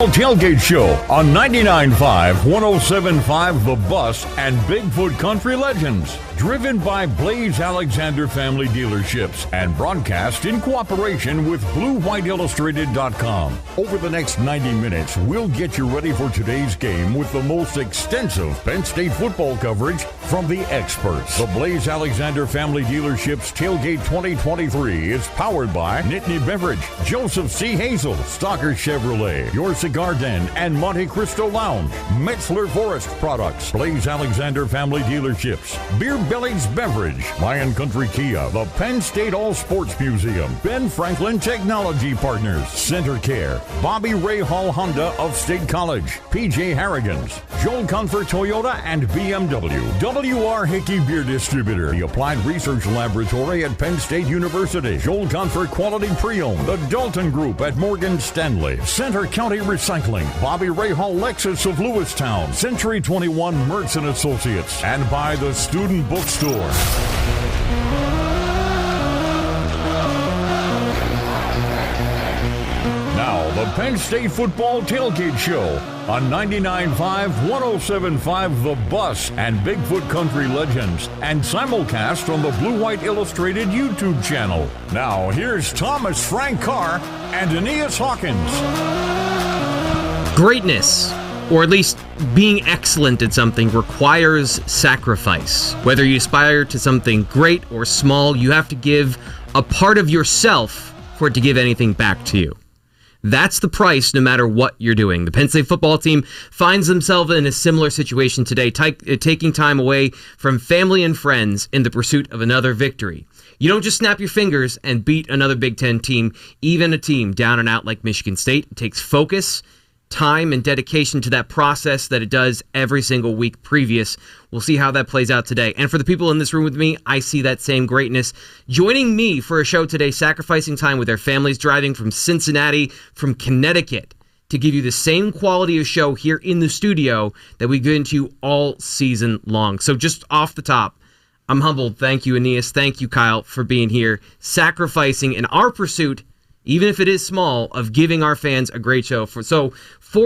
Tailgate Show on 99.5, 107.5 The Bus and Bigfoot Country Legends. Driven by Blaze Alexander Family Dealerships and broadcast in cooperation with BlueWhiteIllustrated.com. Over the next 90 minutes, we'll get you ready for today's game with the most extensive Penn State football coverage from the experts. The Blaze Alexander Family Dealerships Tailgate 2023 is powered by Nittany Beverage, Joseph C. Hazel, Stalker Chevrolet, Your Cigar Den, and Monte Cristo Lounge. Metzler Forest Products, Blaze Alexander Family Dealerships, Beer Belly's Beverage, Lion Country Kia, the Penn State All Sports Museum, Ben Franklin Technology Partners, Center Care, Bobby Ray Hall Honda of State College, PJ Harrigan's, Joel Comfort Toyota and BMW, W.R. Hickey Beer Distributor, the Applied Research Laboratory at Penn State University, Joel Comfort Quality Pre-Owned, the Dalton Group at Morgan Stanley, Center County Recycling, Bobby Ray Hall Lexus of Lewistown, Century 21 Mertz & Associates, and by the Student Bookstore. Now, the Penn State Football Tailgate Show on 99.5, 107.5 The Bus and Bigfoot Country Legends, and simulcast on the Blue White Illustrated YouTube channel. Now, here's Thomas Frank Carr and Aeneas Hawkins. Greatness, or at least being excellent at something, requires sacrifice. Whether you aspire to something great or small, you have to give a part of yourself for it to give anything back to you. That's the price no matter what you're doing. The Penn State football team finds themselves in a similar situation today, taking time away from family and friends in the pursuit of another victory. You don't just snap your fingers and beat another Big Ten team, even a team down and out like Michigan State. It takes focus, time, and dedication to that process that it does every single week previous. We'll see how that plays out today. And for the people in this room with me, I see that same greatness. Joining me for a show today, sacrificing time with their families, driving from Cincinnati, from Connecticut, to give you the same quality of show here in the studio that we get into all season long. So just off the top, I'm humbled. Thank you, Aeneas. Thank you, Kyle, for being here, sacrificing in our pursuit, even if it is small, of giving our fans a great show. For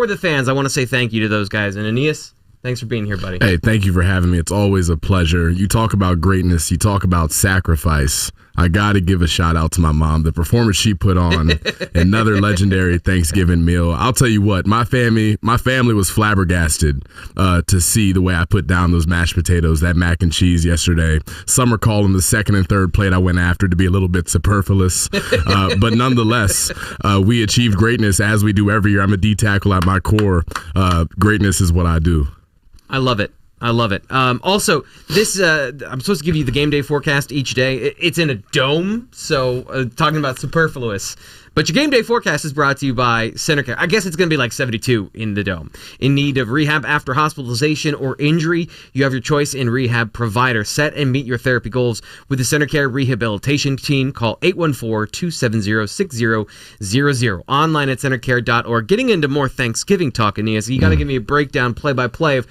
the fans, I want to say thank you to those guys. And Aeneas, thanks for being here, buddy. Hey, thank you for having me. It's always a pleasure. You talk about greatness. You talk about sacrifice. I got to give a shout out to my mom. The performance she put on, another legendary Thanksgiving meal. I'll tell you what, my family was flabbergasted to see the way I put down those mashed potatoes, that mac and cheese yesterday. Some are calling the second and third plate I went after to be a little bit superfluous. But nonetheless, we achieved greatness as we do every year. I'm a D tackle at my core. Greatness is what I do. I love it. Also, this I'm supposed to give you the game day forecast each day. It's in a dome, so talking about superfluous. But your game day forecast is brought to you by Center Care. I guess it's going to be like 72 in the dome. In need of rehab after hospitalization or injury, you have your choice in rehab provider. Set and meet your therapy goals with the Center Care Rehabilitation Team. Call 814-270-6000. Online at centercare.org. Getting into more Thanksgiving talk, Aeneas, you got to give me a breakdown, play-by-play of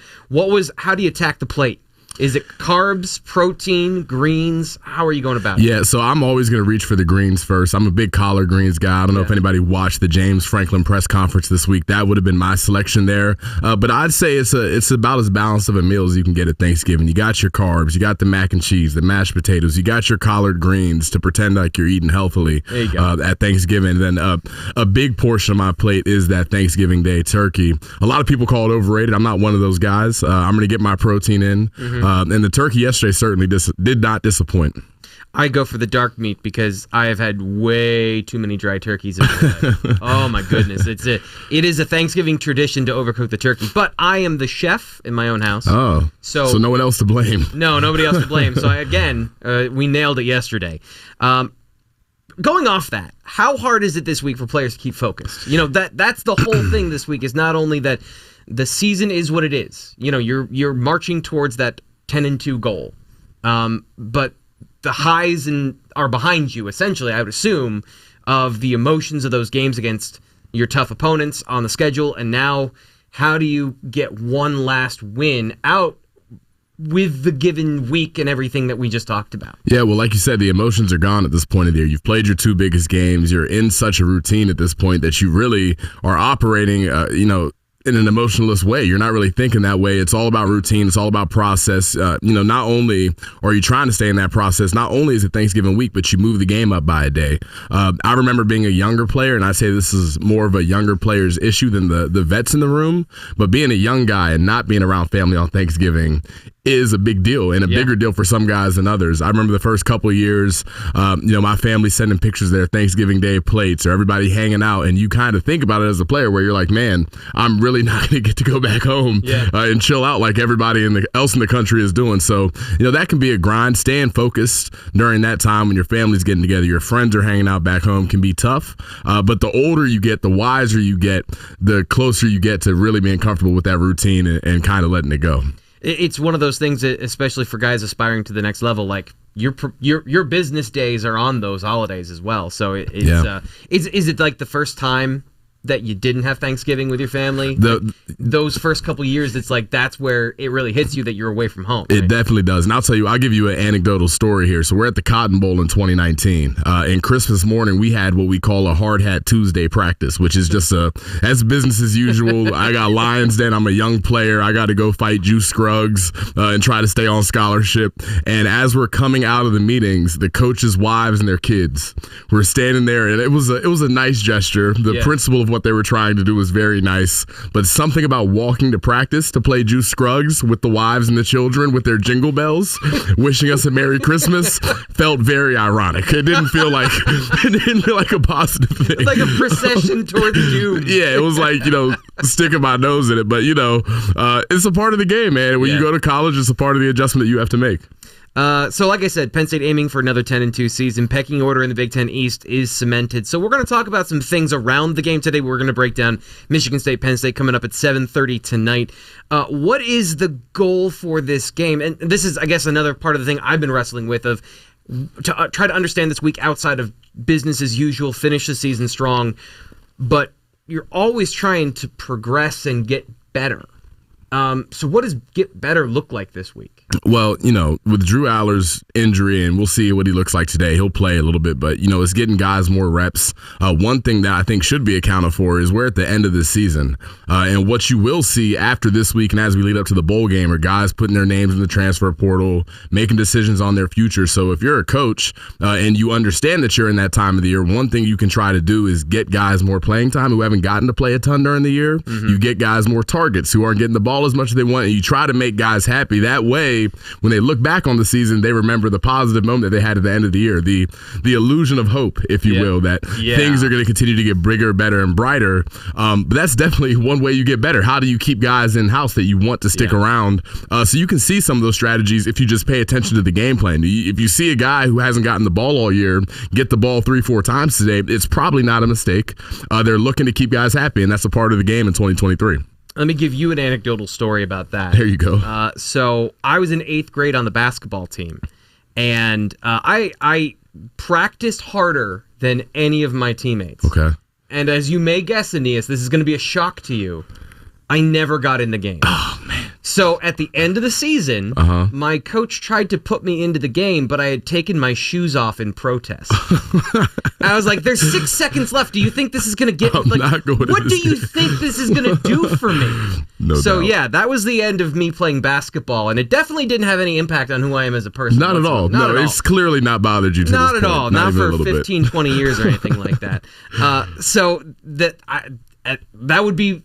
how do you attack the plate? Is it carbs, protein, greens? How are you going about it? Yeah, so I'm always going to reach for the greens first. I'm a big collard greens guy. I don't know if anybody watched the James Franklin press conference this week. That would have been my selection there. But I'd say it's about as balanced of a meal as you can get at Thanksgiving. You got your carbs, you got the mac and cheese, the mashed potatoes, you got your collard greens to pretend like you're eating healthily at Thanksgiving. And then a big portion of my plate is that Thanksgiving Day turkey. A lot of people call it overrated. I'm not one of those guys. I'm going to get my protein in. And the turkey yesterday certainly did not disappoint. I go for the dark meat because I have had way too many dry turkeys in my life. Oh my goodness. It is a Thanksgiving tradition to overcook the turkey, but I am the chef in my own house. Oh, so no one else to blame. No, nobody else to blame. So we nailed it yesterday. Going off that, how hard is it this week for players to keep focused? That's the whole thing this week, is not only that the season is what it is. You're marching towards that 10-2 goal. But the highs are behind you, essentially, I would assume, of the emotions of those games against your tough opponents on the schedule. And now, how do you get one last win out with the given week and everything that we just talked about. Yeah, well, like you said, the emotions are gone at this point of the year. You've played your 2 biggest games. You're in such a routine at this point that you really are operating, in an emotionless way. You're not really thinking that way. It's all about routine. It's all about process. Not only are you trying to stay in that process, not only is it Thanksgiving week, but you move the game up by a day. I remember being a younger player, and I say this is more of a younger player's issue than the vets in the room, but being a young guy and not being around family on Thanksgiving is a big deal, and a bigger deal for some guys than others. I remember the first couple of years, my family sending pictures of their Thanksgiving Day plates or everybody hanging out, and you kind of think about it as a player where you're like, man, I'm really not going to get to go back home and chill out like everybody else in the country is doing. So, that can be a grind. Staying focused during that time when your family's getting together, your friends are hanging out back home can be tough. But the older you get, the wiser you get, the closer you get to really being comfortable with that routine and kind of letting it go. It's one of those things that, especially for guys aspiring to the next level, like your business days are on those holidays as well. So is it like the first time that you didn't have Thanksgiving with your family? Those first couple years, it's like that's where it really hits you that you're away from home. Right? It definitely does. And I'll give you an anecdotal story here. So we're at the Cotton Bowl in 2019. And Christmas morning, we had what we call a Hard Hat Tuesday practice, which is just as business as usual. I got Lions Den. I'm a young player. I got to go fight Juice Scruggs and try to stay on scholarship. And as we're coming out of the meetings, the coaches' wives and their kids were standing there. And it was a nice gesture. The principle of what they were trying to do was very nice, but something about walking to practice to play Juice Scruggs with the wives and the children with their jingle bells wishing us a Merry Christmas felt very ironic. It didn't feel like a positive thing. It's like a procession towards doom. Yeah, it was like, sticking my nose in it, but it's a part of the game, man. When you go to college, it's a part of the adjustment that you have to make. So like I said, Penn State aiming for another 10-2 season. Pecking order in the Big Ten East is cemented. So we're going to talk about some things around the game today. We're going to break down Michigan State, Penn State coming up at 7:30 tonight. What is the goal for this game? And this is, I guess, another part of the thing I've been wrestling with to try to understand this week outside of business as usual, finish the season strong. But you're always trying to progress and get better. So what does get better look like this week? Well, with Drew Aller's injury, and we'll see what he looks like today, he'll play a little bit, but, it's getting guys more reps. One thing that I think should be accounted for is we're at the end of this season. And what you will see after this week and as we lead up to the bowl game are guys putting their names in the transfer portal, making decisions on their future. So if you're a coach and you understand that you're in that time of the year, one thing you can try to do is get guys more playing time who haven't gotten to play a ton during the year. Mm-hmm. You get guys more targets who aren't getting the ball as much as they want, and you try to make guys happy. That way, when they look back on the season, they remember the positive moment that they had at the end of the year, the illusion of hope, if you will, that things are going to continue to get bigger, better, and brighter. But that's definitely one way you get better. How do you keep guys in-house that you want to stick around? So you can see some of those strategies if you just pay attention to the game plan. If you see a guy who hasn't gotten the ball all year get the ball 3-4 times today, it's probably not a mistake. They're looking to keep guys happy, and that's a part of the game in 2023. Let me give you an anecdotal story about that. There you go. So I was in 8th grade on the basketball team, and I practiced harder than any of my teammates. Okay. And as you may guess, Aeneas, this is going to be a shock to you. I never got in the game. Oh, man. So at the end of the season, my coach tried to put me into the game, but I had taken my shoes off in protest. I was like, there's 6 seconds left. Do you think this is going to get me? Like, what do you think this is going to do for me? No doubt. Yeah, that was the end of me playing basketball, and it definitely didn't have any impact on who I am as a person. Not at all. No, it's clearly not bothered you to Not this at point. all. Not for 15, 20 years or anything like that. So that would be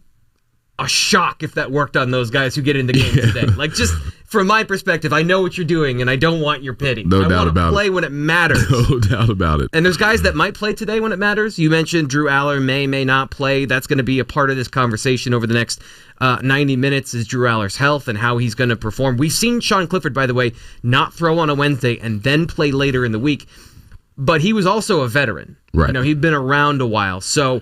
a shock if that worked on those guys who get in the game today. Like, just from my perspective, I know what you're doing, and I don't want your pity. No doubt about it. I want to play when it matters. No doubt about it. And there's guys that might play today when it matters. You mentioned Drew Aller may not play. That's going to be a part of this conversation over the next 90 minutes is Drew Aller's health and how he's going to perform. We've seen Sean Clifford, by the way, not throw on a Wednesday and then play later in the week, but he was also a veteran. Right. He'd been around a while. So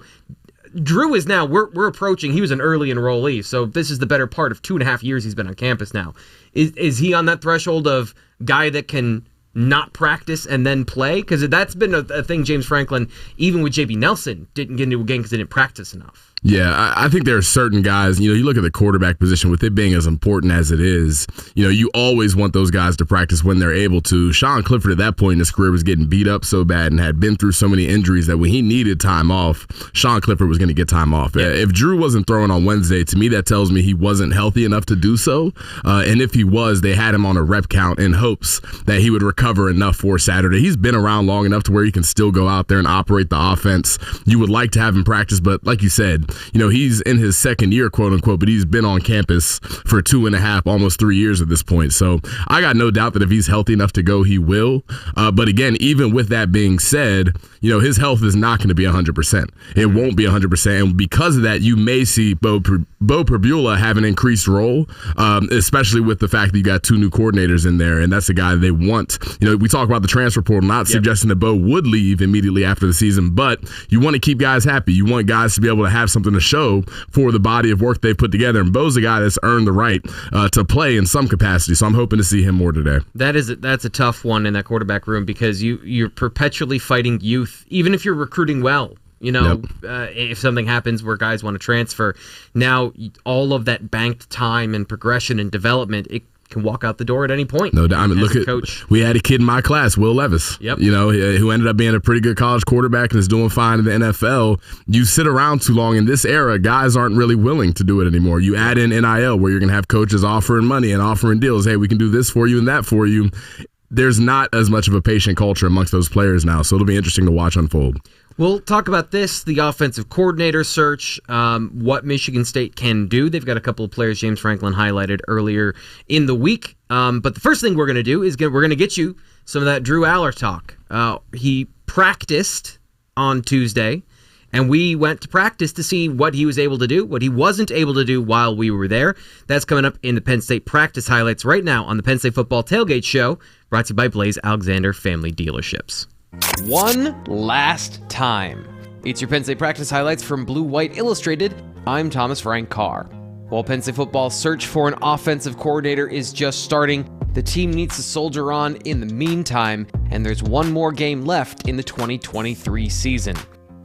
Drew is now, we're approaching, he was an early enrollee, so this is the better part of 2.5 years he's been on campus now. Is he on that threshold of guy that can not practice and then play? Because that's been a thing James Franklin, even with J.B. Nelson, didn't get into a game because they didn't practice enough. Yeah, I think there are certain guys, you look at the quarterback position, with it being as important as it is, you always want those guys to practice when they're able to. Sean Clifford at that point in his career was getting beat up so bad and had been through so many injuries that when he needed time off, Sean Clifford was going to get time off. Yeah. If Drew wasn't throwing on Wednesday, to me that tells me he wasn't healthy enough to do so. And if he was, they had him on a rep count in hopes that he would recover enough for Saturday. He's been around long enough to where he can still go out there and operate the offense. You would like to have him practice, but like you said, he's in his second year, quote unquote, but he's been on campus for 2.5, almost 3 years at this point. So I got no doubt that if he's healthy enough to go, he will. But again, even with that being said, his health is not going to be 100%. It won't be 100%. And because of that, you may see Bo Pribula have an increased role, especially with the fact that you got 2 new coordinators in there. And that's the guy they want. We talk about the transfer portal, not suggesting that Bo would leave immediately after the season, but you want to keep guys happy. You want guys to be able to have something to show for the body of work they've put together. And Bo's a guy that's earned the right to play in some capacity. So I'm hoping to see him more today. That's a tough one in that quarterback room because you're perpetually fighting youth, even if you're recruiting well. If something happens where guys want to transfer, now all of that banked time and progression and development, it can walk out the door at any point. No doubt. I mean, look at coach. We had a kid in my class, Will Levis. Yep. Who ended up being a pretty good college quarterback and is doing fine in the NFL. You sit around too long in this era, guys aren't really willing to do it anymore. You add in NIL where you're going to have coaches offering money and offering deals. Hey, we can do this for you and that for you. There's not as much of a patient culture amongst those players now, so it'll be interesting to watch unfold. We'll talk about this, the offensive coordinator search, what Michigan State can do. They've got a couple of players James Franklin highlighted earlier in the week. But the first thing we're going to do is we're going to get you some of that Drew Aller talk. He practiced on Tuesday, and we went to practice to see what he was able to do, what he wasn't able to do while we were there. That's coming up in the Penn State practice highlights right now on the Penn State Football Tailgate Show, brought to you by Blaze Alexander Family Dealerships. One last time. It's your Penn State practice highlights from Blue White Illustrated. I'm Thomas Frank Carr. While Penn State football's search for an offensive coordinator is just starting, the team needs to soldier on in the meantime, and there's one more game left in the 2023 season.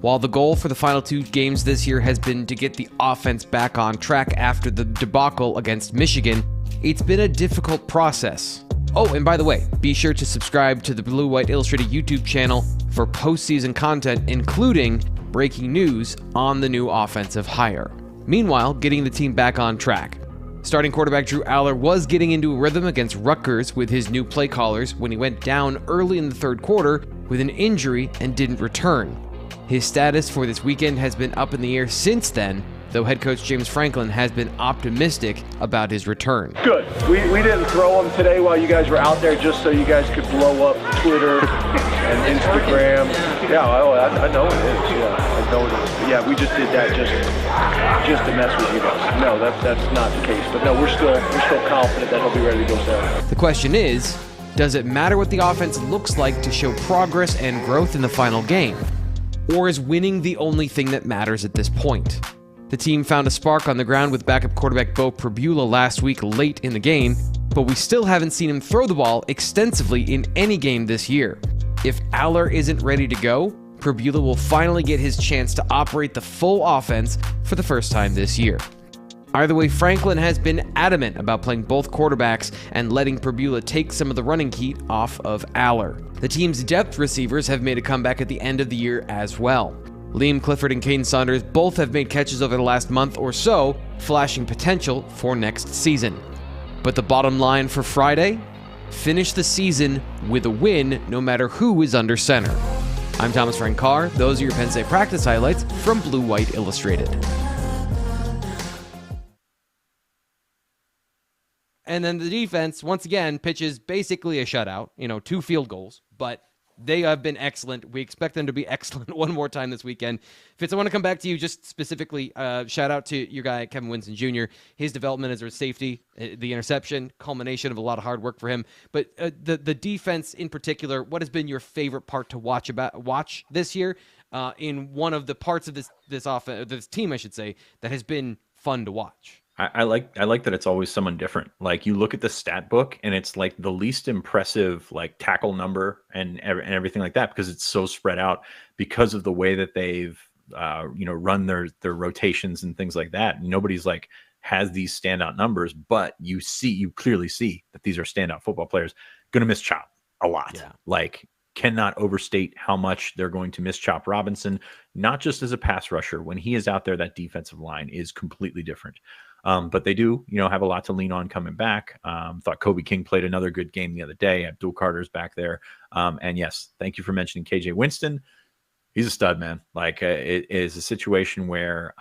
While the goal for the final 2 games this year has been to get the offense back on track after the debacle against Michigan, it's been a difficult process. Oh, and by the way, be sure to subscribe to the Blue White Illustrated YouTube channel for postseason content, including breaking news on the new offensive hire. Meanwhile, getting the team back on track. Starting quarterback Drew Aller was getting into a rhythm against Rutgers with his new play callers when he went down early in the third quarter with an injury and didn't return. His status for this weekend has been up in the air since then, though head coach James Franklin has been optimistic about his return. Good. We didn't throw them today while you guys were out there just so you guys could blow up Twitter and Instagram. Yeah, I know it is. Yeah, I know it is. But yeah, we just did that just to mess with you guys. No, that's not the case. But no, we're still confident that he'll be ready to go Saturday. The question is, does it matter what the offense looks like to show progress and growth in the final game? Or is winning the only thing that matters at this point? The team found a spark on the ground with backup quarterback Bo Pribula last week late in the game, but we still haven't seen him throw the ball extensively in any game this year. If Aller isn't ready to go, Pribula will finally get his chance to operate the full offense for the first time this year. Either way, Franklin has been adamant about playing both quarterbacks and letting Pribula take some of the running heat off of Aller. The team's depth receivers have made a comeback at the end of the year as well. Liam Clifford and Caden Saunders both have made catches over the last month or so, flashing potential for next season. But the bottom line for Friday? Finish the season with a win no matter who is under center. I'm Thomas Frank Carr. Those are your Penn State practice highlights from Blue White Illustrated. And then the defense, once again, pitches basically a shutout, 2 field goals, but they have been excellent. We expect them to be excellent one more time this weekend. Fitz, I want to come back to you just specifically. Shout out to your guy, Kevin Winston Jr. His development as a safety, the interception, culmination of a lot of hard work for him. But the defense in particular, what has been your favorite part to watch this year in one of the parts of this team, I should say, that has been fun to watch? I like that it's always someone different. Like, you look at the stat book and it's like the least impressive like tackle number and everything like that, because it's so spread out because of the way that they've run their rotations and things like that. Nobody's like has these standout numbers, but you clearly see that these are standout football players going to miss Chop a lot. Yeah. Like, cannot overstate how much they're going to miss Chop Robinson, not just as a pass rusher. When he is out there, that defensive line is completely different. But they do, have a lot to lean on coming back. Thought Kobe King played another good game the other day. Abdul Carter's back there. And yes, thank you for mentioning KJ Winston. He's a stud, man. Like, it is a situation where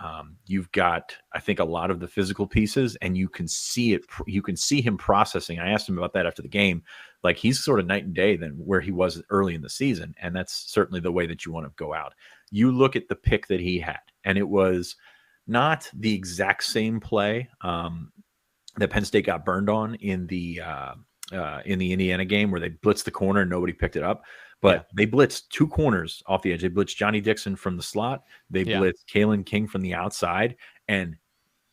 you've got, I think, a lot of the physical pieces, and you can see it. You can see him processing. I asked him about that after the game. Like, he's sort of night and day than where he was early in the season, and that's certainly the way that you want to go out. You look at the pick that he had, and it was not the exact same play that Penn State got burned on in the Indiana game, where they blitzed the corner and nobody picked it up. But they blitzed two corners off the edge. They blitzed Johnny Dixon from the slot. They blitzed Kalen King from the outside, and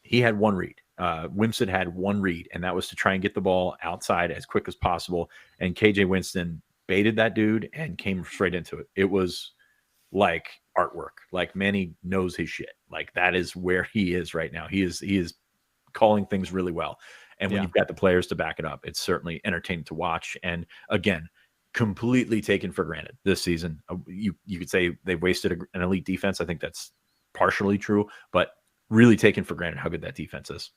he had one read. Wimsatt had one read, and that was to try and get the ball outside as quick as possible. And KJ Winston baited that dude and came straight into it. It was like artwork. Like, Manny knows his shit. Like, that is where he is right now. He is calling things really well. And when you've got the players to back it up, it's certainly entertaining to watch. And again, completely taken for granted this season. You could say they've wasted an elite defense. I think that's partially true, but really taken for granted how good that defense is.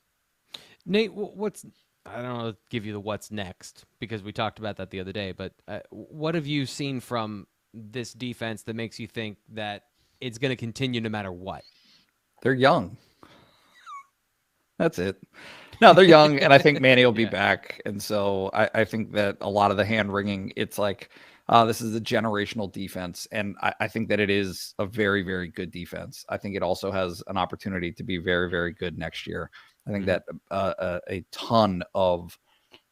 Nate, I don't know, give you the what's next, because we talked about that the other day, but what have you seen from this defense that makes you think that it's going to continue no matter what? They're young. That's it. No, they're young, and I think Manny will be back. And so I think that a lot of the hand-wringing, it's like, this is a generational defense, and I think that it is a very, very good defense. I think it also has an opportunity to be very, very good next year. I think that a ton of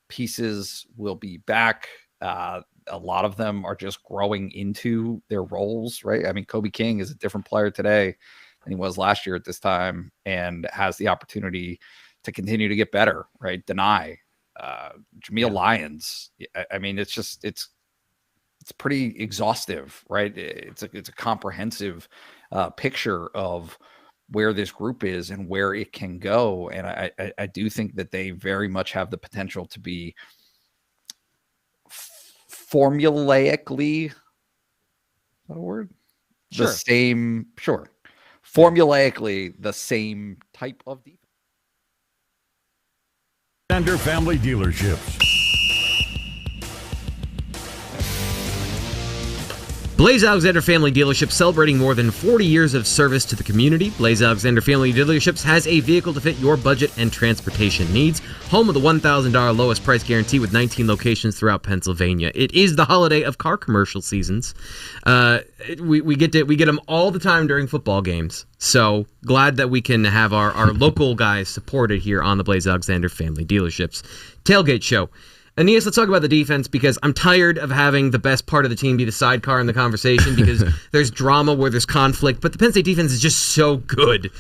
pieces will be back. A lot of them are just growing into their roles, right? I mean, Kobe King is a different player today than he was last year at this time, and has the opportunity to continue to get better, right? Jameel Lyons. I mean, it's pretty exhaustive, right? It's a comprehensive picture of where this group is and where it can go. And I do think that they very much have the potential to be formulaically, is that a word? Sure. Formulaically the same type of defense. Alexander Family Dealerships. Blaze Alexander Family Dealerships, celebrating more than 40 years of service to the community. Blaze Alexander Family Dealerships has a vehicle to fit your budget and transportation needs. Home of the $1,000 lowest price guarantee with 19 locations throughout Pennsylvania. It is the holiday of car commercial seasons. We get them all the time during football games. So glad that we can have our local guys supported here on the Blaze Alexander Family Dealerships Tailgate Show. Aeneas, let's talk about the defense, because I'm tired of having the best part of the team be the sidecar in the conversation, because there's drama where there's conflict, but the Penn State defense is just so good.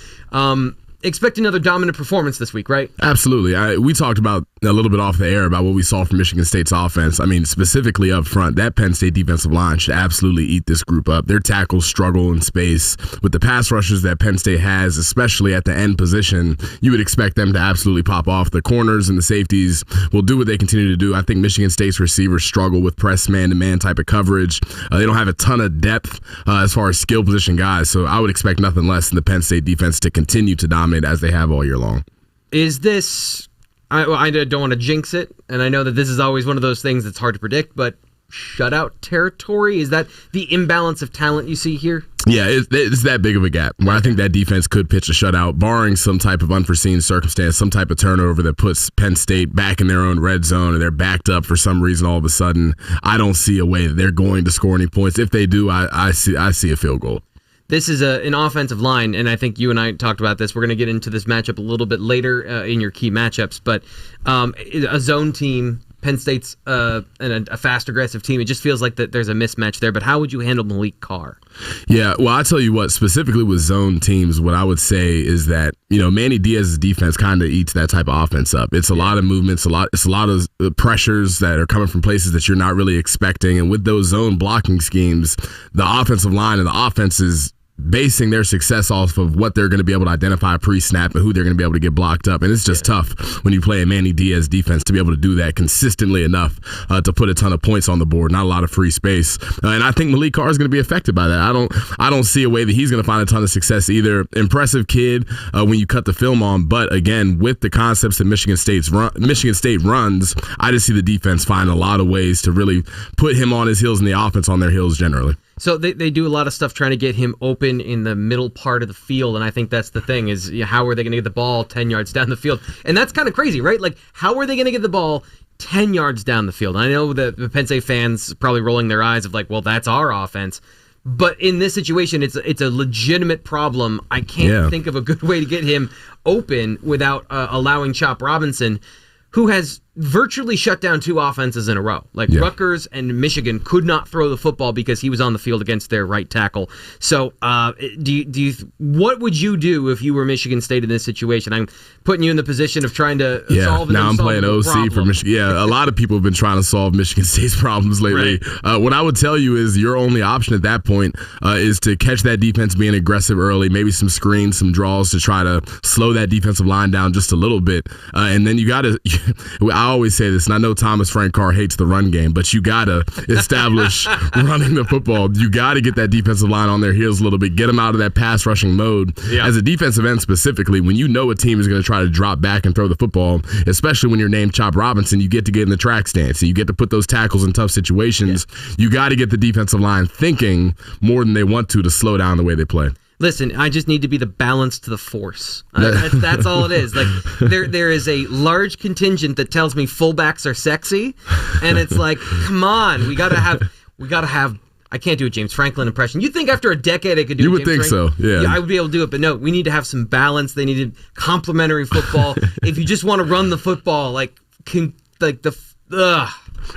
Expect another dominant performance this week, right? Absolutely. We talked about a little bit off the air about what we saw from Michigan State's offense. I mean, specifically up front, that Penn State defensive line should absolutely eat this group up. Their tackles struggle in space. With the pass rushers that Penn State has, especially at the end position, you would expect them to absolutely pop off. The corners and the safeties will do what they continue to do. I think Michigan State's receivers struggle with press man-to-man type of coverage. They don't have a ton of depth as far as skill position guys, so I would expect nothing less than the Penn State defense to continue to dominate as they have all year long. Is this, I don't want to jinx it, and I know that this is always one of those things that's hard to predict, but shutout territory? Is that the imbalance of talent you see here? Yeah, it's that big of a gap where I think that defense could pitch a shutout, barring some type of unforeseen circumstance, some type of turnover that puts Penn State back in their own red zone, and they're backed up for some reason all of a sudden. I don't see a way that they're going to score any points. If they do, I see a field goal. This is an offensive line, and I think you and I talked about this. We're going to get into this matchup a little bit later in your key matchups, but a zone team, Penn State's and a fast, aggressive team, it just feels like that there's a mismatch there. But how would you handle Malik Carr? Yeah, well, I tell you what, specifically with zone teams, what I would say is that, Manny Diaz's defense kind of eats that type of offense up. It's a lot of movements, it's a lot of pressures that are coming from places that you're not really expecting. And with those zone blocking schemes, the offensive line and the offense is basing their success off of what they're going to be able to identify pre-snap and who they're going to be able to get blocked up. And it's just tough when you play a Manny Diaz defense to be able to do that consistently enough to put a ton of points on the board, not a lot of free space. And I think Malik Carr is going to be affected by that. I don't see a way that he's going to find a ton of success either. Impressive kid when you cut the film on, but again, with the concepts that Michigan State runs, I just see the defense find a lot of ways to really put him on his heels and the offense on their heels generally. So they do a lot of stuff trying to get him open in the middle part of the field, and I think that's the thing is how are they going to get the ball 10 yards down the field? And that's kind of crazy, right? Like, how are they going to get the ball 10 yards down the field? I know that the Penn State fans probably rolling their eyes of like, well, that's our offense. But in this situation, it's a legitimate problem. I can't think of a good way to get him open without allowing Chop Robinson, who has virtually shut down 2 offenses in a row. Rutgers and Michigan could not throw the football because he was on the field against their right tackle. So what would you do if you were Michigan State in this situation? I'm putting you in the position of trying to solve an now I'm playing OC problem. for Michigan. Yeah, a lot of people have been trying to solve Michigan State's problems lately. Right. What I would tell you is your only option at that point is to catch that defense being aggressive early, maybe some screens, some draws to try to slow that defensive line down just a little bit. And then you got to I always say this, and I know Thomas Frank Carr hates the run game, but you got to establish running the football. You got to get that defensive line on their heels a little bit, get them out of that pass rushing mode. Yeah. As a defensive end specifically, when you know a team is going to try to drop back and throw the football, especially when you're named Chop Robinson, you get to get in the track stance and you get to put those tackles in tough situations. Yeah. You got to get the defensive line thinking more than they want to slow down the way they play. Listen, I just need to be the balance to the force. That's all it is. Like there is a large contingent that tells me fullbacks are sexy, and it's like, come on, we gotta have. I can't do a James Franklin impression. You'd think after a decade I could do. You a would James think Franklin. so, yeah. I would be able to do it, but no, we need to have some balance. They needed complementary football. If you just want to run the football,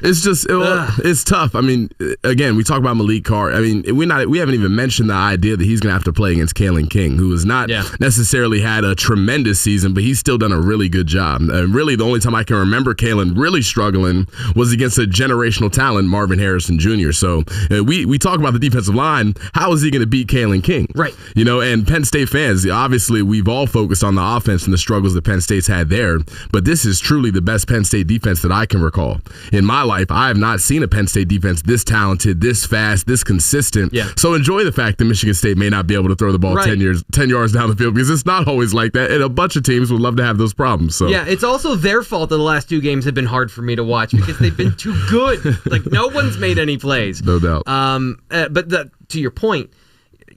It's just it's tough. I mean, again, we talk about Malik Carr. I mean, we haven't even mentioned the idea that he's going to have to play against Kalen King, who has not necessarily had a tremendous season, but he's still done a really good job. Really, the only time I can remember Kalen really struggling was against a generational talent, Marvin Harrison Jr. So we talk about the defensive line. How is he going to beat Kalen King? Right. And Penn State fans, obviously, we've all focused on the offense and the struggles that Penn State's had there, but this is truly the best Penn State defense that I can recall. In my life, I have not seen a Penn State defense this talented, this fast, this consistent. Yeah. So enjoy the fact that Michigan State may not be able to throw the ball 10 yards down the field, because it's not always like that, and a bunch of teams would love to have those problems. So yeah, it's also their fault that the last 2 games have been hard for me to watch because they've been too good. Like, no one's made any plays. No doubt. But to your point,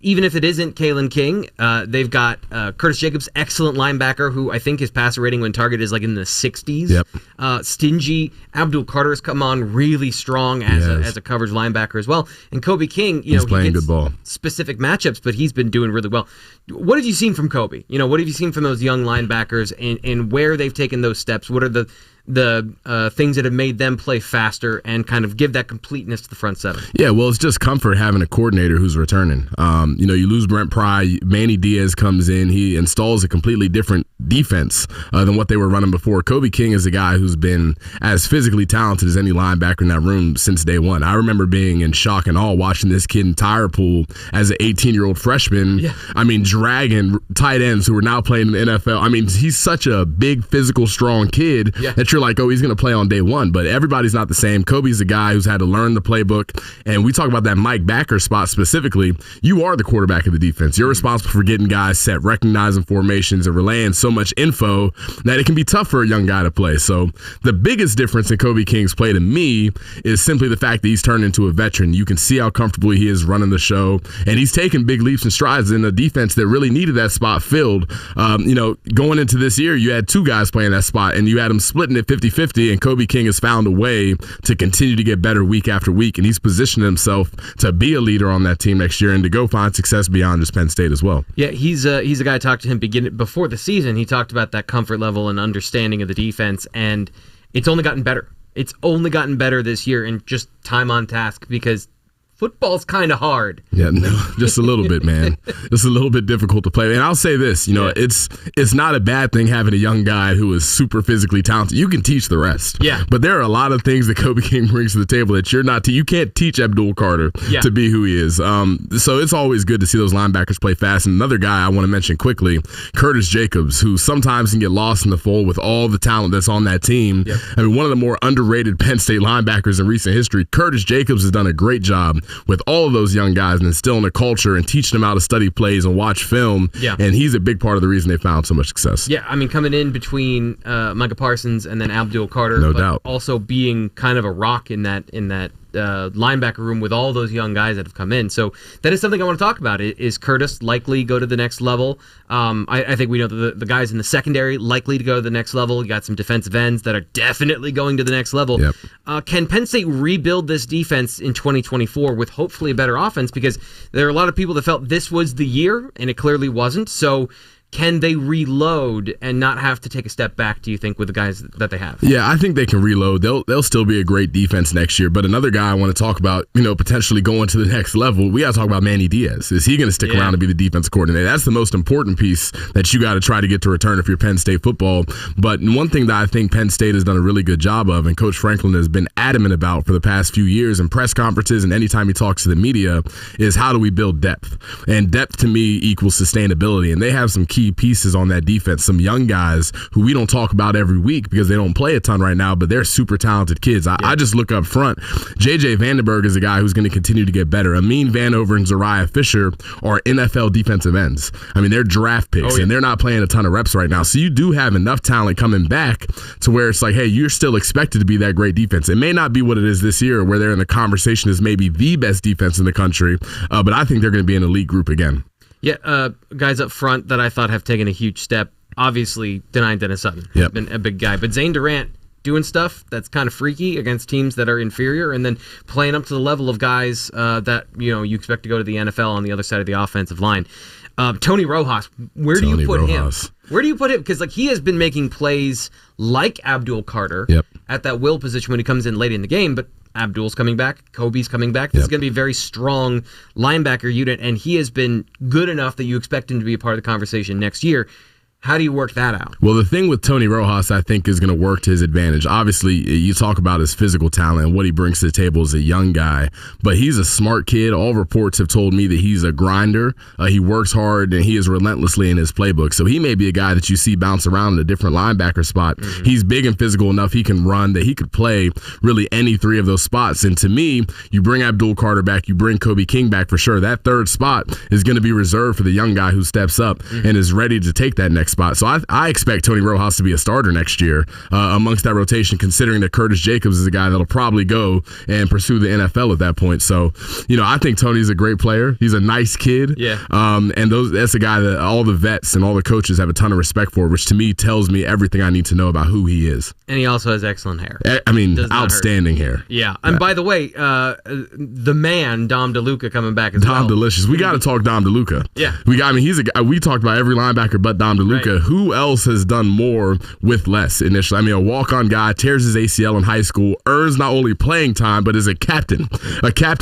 even if it isn't Kalen King, they've got Curtis Jacobs, excellent linebacker, who I think his passer rating when target is like in the 60s. Yep. Stingy. Abdul Carter's come on really strong as a coverage linebacker as well. And Kobe King, he's playing good ball. Specific matchups, but he's been doing really well. What have you seen from Kobe? What have you seen from those young linebackers and where they've taken those steps? What are the things that have made them play faster and kind of give that completeness to the front seven? Yeah, well, it's just comfort having a coordinator who's returning. You lose Brent Pry, Manny Diaz comes in, he installs a completely different defense than what they were running before. Kobe King is a guy who's been as physically talented as any linebacker in that room since day one. I remember being in shock and awe watching this kid in tire pool as an 18-year-old freshman. Yeah. I mean, dragging tight ends who are now playing in the NFL. I mean, he's such a big, physical, strong kid that you're like, oh, he's going to play on day one. But everybody's not the same. Kobe's a guy who's had to learn the playbook. And we talk about that Mike Backer spot specifically. You are the quarterback of the defense. You're responsible for getting guys set, recognizing formations, and relaying so much info that it can be tough for a young guy to play. So the biggest difference in Kobe King's play to me is simply the fact that he's turned into a veteran. You can see how comfortable he is running the show. And he's taken big leaps and strides in a defense that really needed that spot filled. Going into this year, you had 2 guys playing that spot, and you had them splitting it 50-50, and Kobe King has found a way to continue to get better week after week, and he's positioned himself to be a leader on that team next year and to go find success beyond just Penn State as well. Yeah, he's a guy I talked to him before the season. He talked about that comfort level and understanding of the defense, and it's only gotten better. It's only gotten better this year in just time on task, because football's kind of hard. Yeah, no, just a little bit, man. Just a little bit difficult to play. And I'll say this, it's not a bad thing having a young guy who is super physically talented. You can teach the rest. Yeah. But there are a lot of things that Kobe King brings to the table that you can't teach Abdul Carter to be who he is. So it's always good to see those linebackers play fast. And another guy I want to mention quickly, Curtis Jacobs, who sometimes can get lost in the fold with all the talent that's on that team. Yep. I mean, one of the more underrated Penn State linebackers in recent history. Curtis Jacobs has done a great job with all of those young guys and instilling a culture and teaching them how to study plays and watch film. Yeah. And he's a big part of the reason they found so much success. Yeah, I mean, coming in between Micah Parsons and then Abdul Carter, no doubt, also being kind of a rock in that linebacker room with all those young guys that have come in. So that is something I want to talk about. Is Curtis likely go to the next level? I think we know that the guys in the secondary likely to go to the next level. You got some defensive ends that are definitely going to the next level. Yep. Can Penn State rebuild this defense in 2024 with hopefully a better offense? Because there are a lot of people that felt this was the year, and it clearly wasn't. So can they reload and not have to take a step back, do you think, with the guys that they have? Yeah, I think they can reload. They'll still be a great defense next year. But another guy I want to talk about, potentially going to the next level, we got to talk about Manny Diaz. Is he going to stick around to be the defense coordinator? That's the most important piece that you got to try to get to return if you're Penn State football. But one thing that I think Penn State has done a really good job of, and Coach Franklin has been adamant about for the past few years in press conferences and anytime he talks to the media, is how do we build depth? And depth to me equals sustainability. And they have some key pieces on that defense, some young guys who we don't talk about every week because they don't play a ton right now, but they're super talented kids. I just look up front. J.J. Vandenberg is a guy who's going to continue to get better. Amin Vanover and Zariah Fisher are NFL defensive ends. I mean, they're draft picks, and they're not playing a ton of reps right now. So you do have enough talent coming back to where it's like, hey, you're still expected to be that great defense. It may not be what it is this year where they're in the conversation as maybe the best defense in the country, but I think they're going to be an elite group again. Yeah, guys up front that I thought have taken a huge step. Obviously, denying Dennis Sutton. Yep. Been a big guy. But Zane Durant doing stuff that's kind of freaky against teams that are inferior and then playing up to the level of guys that you expect to go to the NFL on the other side of the offensive line. Tony Rojas, where do you put him? Where do you put him? Because he has been making plays like Abdul Carter at that will position when he comes in late in the game, but Abdul's coming back. Kobe's coming back. This is going to be a very strong linebacker unit, and he has been good enough that you expect him to be a part of the conversation next year. How do you work that out? Well, the thing with Tony Rojas, I think, is going to work to his advantage. Obviously, you talk about his physical talent and what he brings to the table as a young guy, but he's a smart kid. All reports have told me that he's a grinder. He works hard, and he is relentlessly in his playbook. So he may be a guy that you see bounce around in a different linebacker spot. Mm-hmm. He's big and physical enough he can run, that he could play really any three of those spots. And to me, you bring Abdul Carter back, you bring Kobe King back for sure. That third spot is going to be reserved for the young guy who steps up and is ready to take that next spot. So I expect Tony Rojas to be a starter next year amongst that rotation, considering that Curtis Jacobs is a guy that'll probably go and pursue the NFL at that point. So, I think Tony's a great player. He's a nice kid. Yeah. And that's a guy that all the vets and all the coaches have a ton of respect for, which to me tells me everything I need to know about who he is. And he also has excellent hair. I mean, outstanding hair. Yeah. And by the way, the man, Dom DeLuca, coming back as well. Dom Delicious. We got to talk Dom DeLuca. Yeah. He's a guy. We talked about every linebacker but Dom DeLuca. Right. Who else has done more with less initially? I mean, a walk-on guy, tears his ACL in high school, earns not only playing time, but is a captain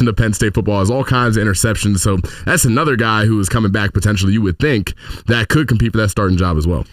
of Penn State football, has all kinds of interceptions. So that's another guy who is coming back potentially, you would think, that could compete for that starting job as well.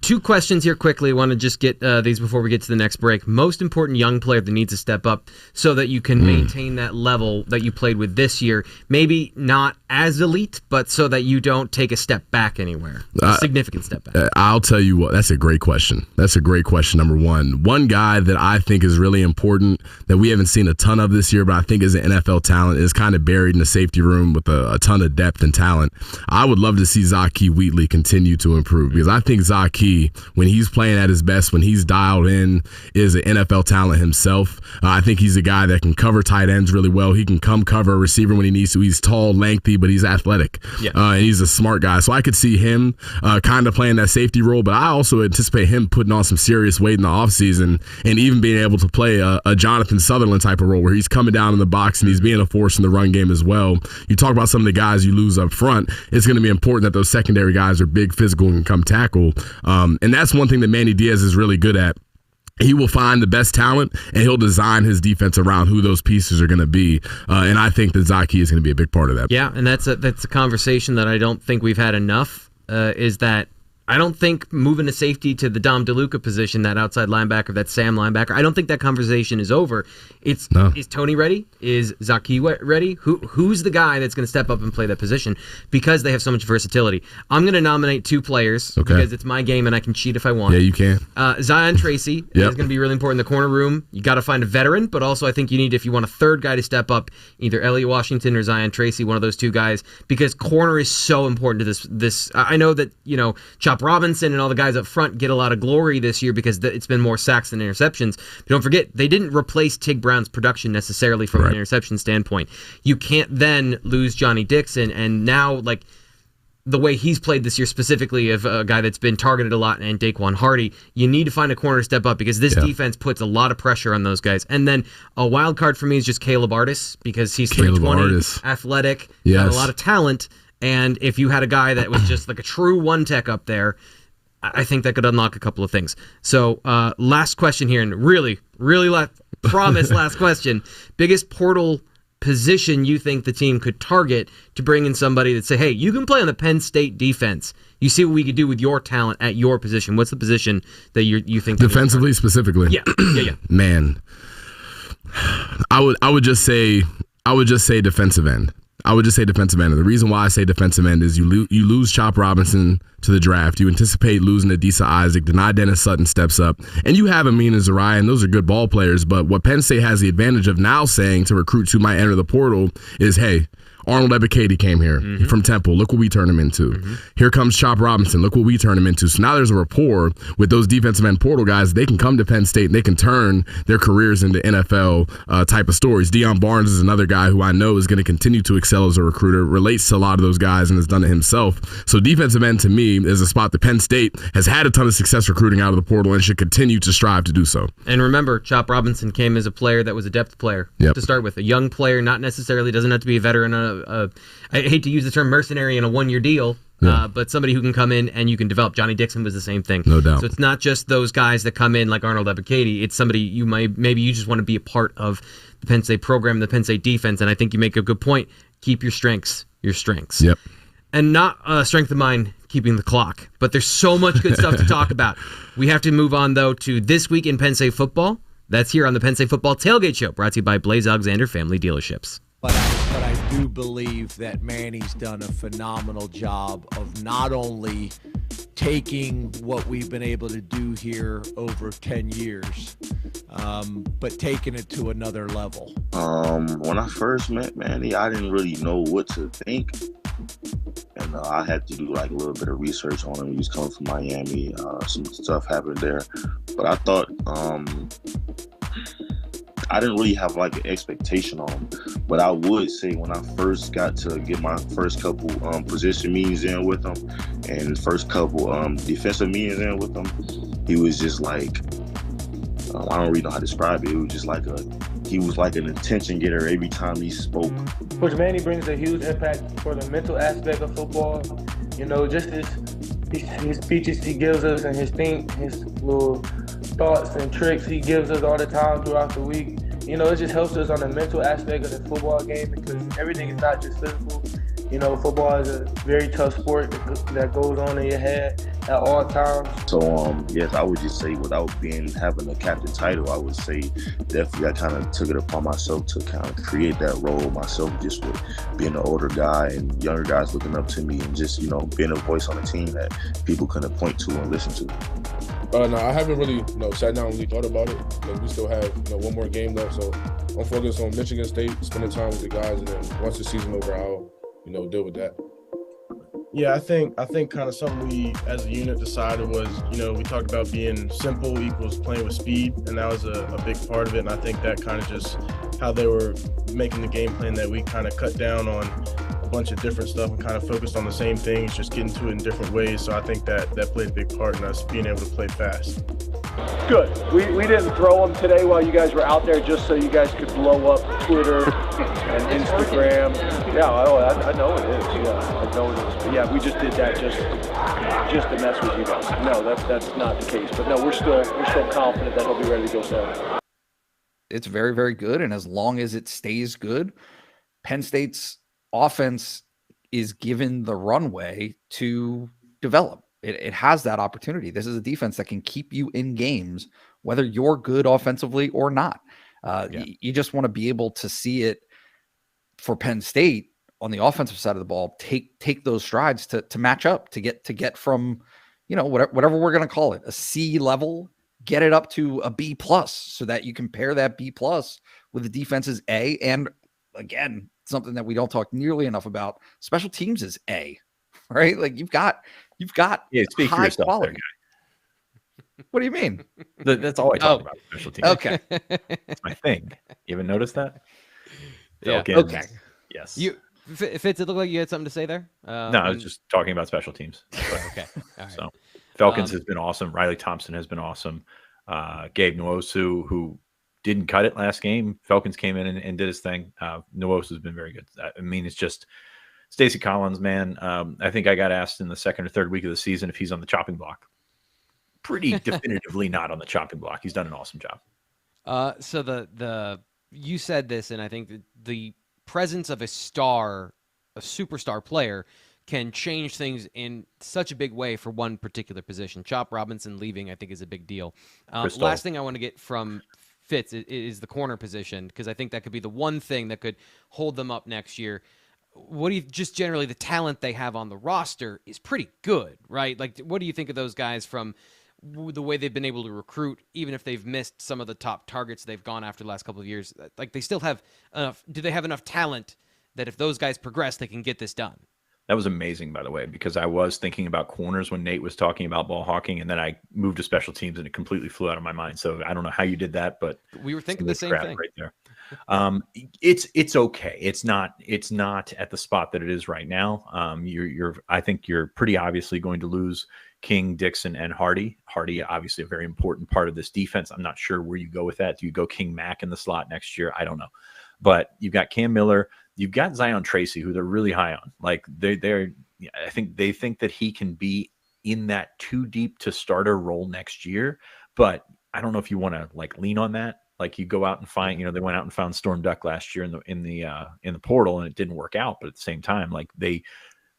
Two questions here quickly. I want to just get these before we get to the next break. Most important young player that needs to step up so that you can maintain that level that you played with this year. Maybe not as elite, but so that you don't take a step back anywhere. A significant step back. I'll tell you what, that's a great question. That's a great question, number one. One guy that I think is really important that we haven't seen a ton of this year, but I think is an NFL talent, is kind of buried in the safety room with a ton of depth and talent. I would love to see Zaki Wheatley continue to improve, because I think Zaki, when he's playing at his best, when he's dialed in, is an NFL talent himself. I think he's a guy that can cover tight ends really well. He can come cover a receiver when he needs to. He's tall, lengthy, but he's athletic. Yeah. And he's a smart guy. So I could see him kind of playing that safety role, but I also anticipate him putting on some serious weight in the offseason and even being able to play a Jonathan Sutherland type of role where he's coming down in the box and he's being a force in the run game as well. You talk about some of the guys you lose up front, it's going to be important that those secondary guys are big, physical, and can come tackle. And that's one thing that Manny Diaz is really good at. he will find the best talent, and he'll design his defense around who those pieces are going to be. And I think that Zaki is going to be a big part of that. Yeah, and that's a conversation that I don't think we've had enough, is that I don't think moving a safety to the Dom DeLuca position, that outside linebacker, that Sam linebacker, I don't think that conversation is over. Is Tony ready? Is Zaki ready? Who's the guy that's going to step up and play that position? Because they have so much versatility. I'm going to nominate 2 players because it's my game and I can cheat if I want. Yeah, you can. Zion Tracy is going to be really important in the corner room. You got to find a veteran, but also I think you need, if you want a third guy to step up, either Elliot Washington or Zion Tracy, one of those 2 guys, because corner is so important to this. I know that, Chop Robinson and all the guys up front get a lot of glory this year because it's been more sacks than interceptions. But don't forget, they didn't replace Tig Brown's production necessarily from an interception standpoint. You can't then lose Johnny Dixon, and now, like, the way he's played this year, specifically of a guy that's been targeted a lot, and Daquan Hardy, you need to find a corner to step up because this defense puts a lot of pressure on those guys. And then a wild card for me is just Caleb Artis, because he's 320, athletic, got a lot of talent. And if you had a guy that was just like a true one-tech up there, I think that could unlock a couple of things. So last question here, and really last question. Biggest portal position you think the team could target to bring in somebody that say, hey, you can play on the Penn State defense. You see what we could do with your talent at your position. What's the position that you think? Defensively, specifically? Yeah. Man, I would just say defensive end. I would just say defensive end. And the reason why I say defensive end is you lose Chop Robinson to the draft. You anticipate losing Adisa Isaac. Deni Dennis Sutton steps up. And you have Aeneas Hawkins, and those are good ball players. But what Penn State has the advantage of now saying to recruits who might enter the portal is, hey, Arnold Ebiketie came here from Temple. Look what we turned him into. Here comes Chop Robinson. Look what we turned him into. So now there's a rapport with those defensive end portal guys. They can come to Penn State and they can turn their careers into NFL type of stories. Deion Barnes is another guy who I know is going to continue to excel as a recruiter, relates to a lot of those guys and has done it himself. So defensive end to me is a spot that Penn State has had a ton of success recruiting out of the portal and should continue to strive to do so. And remember, Chop Robinson came as a player that was a depth player to start with. A young player, not necessarily, doesn't have to be a veteran. I hate to use the term mercenary in a one-year deal, but somebody who can come in and you can develop. Johnny Dixon was the same thing. No doubt. So it's not just those guys that come in like Arnold Ebiketie. It's somebody maybe you just want to be a part of the Penn State program, the Penn State defense, and I think you make a good point. Keep your strengths your strengths. Yep. And not strength of mind keeping the clock. But there's so much good stuff to talk about. We have to move on, though, to This Week in Penn State Football. That's here on the Penn State Football Tailgate Show, brought to you by Blaze Alexander Family Dealerships. But I do believe that Manny's done a phenomenal job of not only taking what we've been able to do here over 10 years, but taking it to another level. When I first met Manny, I didn't really know what to think. And I had to do like a little bit of research on him. He was coming from Miami. Some stuff happened there. But I thought I didn't really have like an expectation on him. But I would say when I first got to get my first couple position meetings in with him and first couple defensive meetings in with him, he was just like, I don't really know how to describe it. It was just like he was like an attention getter every time he spoke. Coach Manny brings a huge impact for the mental aspect of football. You know, just his speeches he gives us and his little thoughts and tricks he gives us all the time throughout the week. You know, it just helps us on the mental aspect of the football game because everything is not just physical. You know, football is a very tough sport that goes on in your head at all times. So, yes, I would just say without having a captain title, I would say definitely I kind of took it upon myself to kind of create that role myself, just with being an older guy and younger guys looking up to me and just, you know, being a voice on the team that people couldn't point to and listen to. No, I haven't really sat down and really thought about it because we still have one more game left. So I'm focused on Michigan State, spending time with the guys, and then once the season over, I'll deal with that. Yeah, I think kind of something we as a unit decided was, we talked about being simple equals playing with speed, and that was a big part of it. And I think that kind of just how they were making the game plan that we kind of cut down on bunch of different stuff and kind of focused on the same things, just getting to it in different ways. So I think that played a big part in us being able to play fast. Good. We didn't throw them today while you guys were out there just so you guys could blow up Twitter and Instagram. Yeah, I know it is. Yeah, I know it is. But yeah, we just did that just to mess with you guys. No, that's not the case. But no, we're still confident that he'll be ready to go Saturday. It's very, very good. And as long as it stays good, Penn State's offense is given the runway to develop. It has that opportunity. This is a defense that can keep you in games, whether you're good offensively or not. You just want to be able to see it for Penn State on the offensive side of the ball, take those strides to match up, to get from, whatever we're going to call it, a C level, get it up to a B plus, so that you can pair that B plus with the defense's A. And again, something that we don't talk nearly enough about, special teams is A, right? Like you've got speak high for quality. There, what do you mean? That's all I talk about, special teams. Okay. It's my thing. You ever noticed that? Yeah. Falcons, Okay. Yes. Fitz, it looked like you had something to say there. No, I was just talking about special teams. Okay. All right. So Falcons has been awesome. Riley Thompson has been awesome. Gabe Nwosu, who didn't cut it last game. Falcons came in and did his thing. Nwosu has been very good. I mean, it's just Stacey Collins, man. I think I got asked in the second or third week of the season if he's on the chopping block. Pretty definitively not on the chopping block. He's done an awesome job. So you said this, and I think the presence of a superstar player can change things in such a big way for one particular position. Chop Robinson leaving, I think, is a big deal. Last thing I want to get from Fitz is the corner position, because I think that could be the one thing that could hold them up next year. What do you just generally, the talent they have on the roster is pretty good, right? Like, what do you think of those guys from the way they've been able to recruit, even if they've missed some of the top targets they've gone after the last couple of years? Like, they still have enough. Do they have enough talent that if those guys progress, they can get this done? That was amazing, by the way, because I was thinking about corners when Nate was talking about ball hawking, and then I moved to special teams, and it completely flew out of my mind. So I don't know how you did that, but we were thinking the same thing right there. It's okay. It's not at the spot that it is right now. I think you're pretty obviously going to lose King, Dixon, and Hardy. Hardy, obviously a very important part of this defense. I'm not sure where you go with that. Do you go King Mack in the slot next year? I don't know. But you've got Cam Miller, you've got Zion Tracy, who they're really high on. Like I think they think that he can be in that too deep to starter role next year. But I don't know if you want to like lean on that. Like you go out and find, they went out and found Storm Duck last year in the portal, and it didn't work out. But at the same time, like they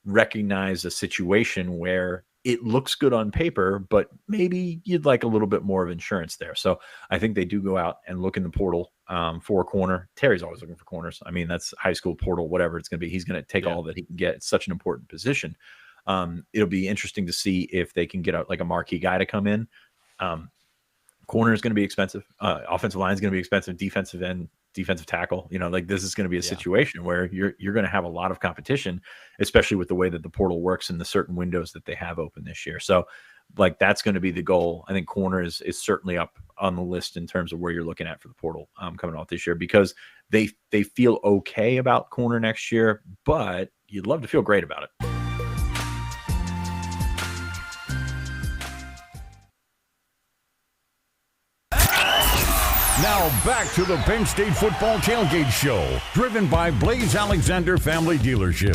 recognize a situation where it looks good on paper, but maybe you'd like a little bit more of insurance there. So I think they do go out and look in the portal for a corner. Terry's always looking for corners. I mean, that's high school portal, whatever it's going to be. He's going to take all that he can get. It's such an important position. It'll be interesting to see if they can get a marquee guy to come in. Corner is going to be expensive. Offensive line is going to be expensive. Defensive tackle, this is going to be a situation where you're going to have a lot of competition, especially with the way that the portal works and the certain windows that they have open this year. So that's going to be the goal. I think corner is certainly up on the list in terms of where you're looking at for the portal coming off this year, because they feel okay about corner next year, but you'd love to feel great about it. Now back to the Penn State Football Tailgate Show, driven by Blaze Alexander Family Dealership.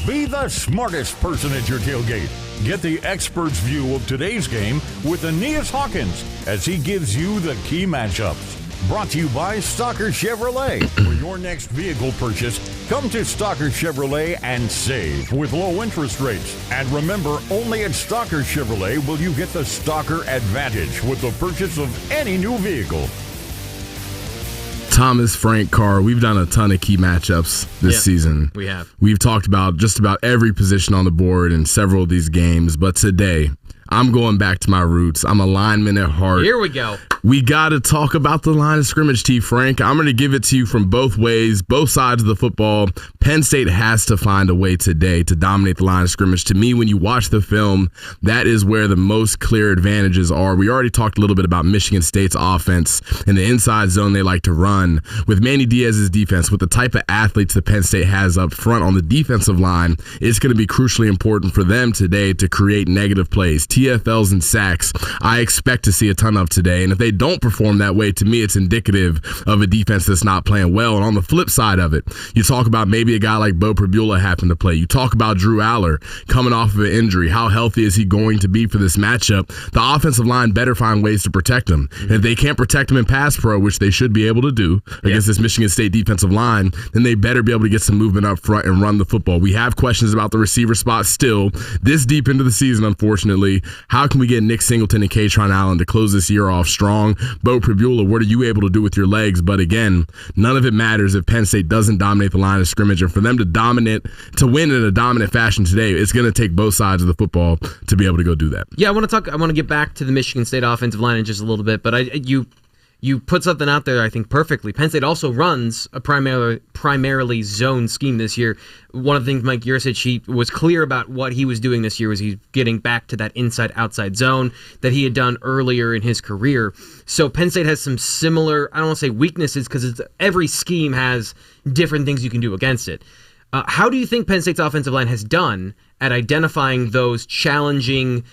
Be the smartest person at your tailgate. Get the expert's view of today's game with Aeneas Hawkins as he gives you the key matchups. Brought to you by Stalker Chevrolet. For your next vehicle purchase, come to Stalker Chevrolet and save with low interest rates. And remember, only at Stalker Chevrolet will you get the Stalker Advantage with the purchase of any new vehicle. Thomas, Frank, Carr, we've done a ton of key matchups this season. We have. We've talked about just about every position on the board in several of these games, but today I'm going back to my roots. I'm a lineman at heart. Here we go. We got to talk about the line of scrimmage, T. Frank. I'm going to give it to you from both ways, both sides of the football. Penn State has to find a way today to dominate the line of scrimmage. To me, when you watch the film, that is where the most clear advantages are. We already talked a little bit about Michigan State's offense and the inside zone they like to run. With Manny Diaz's defense, with the type of athletes that Penn State has up front on the defensive line, it's going to be crucially important for them today to create negative plays. TFLs and sacks, I expect to see a ton of today. And if they don't perform that way, to me, it's indicative of a defense that's not playing well. And on the flip side of it, you talk about maybe a guy like Bo Pribula happened to play. You talk about Drew Aller coming off of an injury. How healthy is he going to be for this matchup? The offensive line better find ways to protect him. And if they can't protect him in pass pro, which they should be able to do against this Michigan State defensive line, then they better be able to get some movement up front and run the football. We have questions about the receiver spot still. This deep into the season, unfortunately, how can we get Nick Singleton and Kaytron Allen to close this year off strong? Bo Pribula, what are you able to do with your legs? But again, none of it matters if Penn State doesn't dominate the line of scrimmage. And for them to win in a dominant fashion today, it's going to take both sides of the football to be able to go do that. Yeah, I want to get back to the Michigan State offensive line in just a little bit, but you put something out there, I think, perfectly. Penn State also runs a primarily zone scheme this year. One of the things Mike Yurcich, he was clear about what he was doing this year was he's getting back to that inside-outside zone that he had done earlier in his career. So Penn State has some similar, I don't want to say weaknesses, because every scheme has different things you can do against it. How do you think Penn State's offensive line has done at identifying those challenging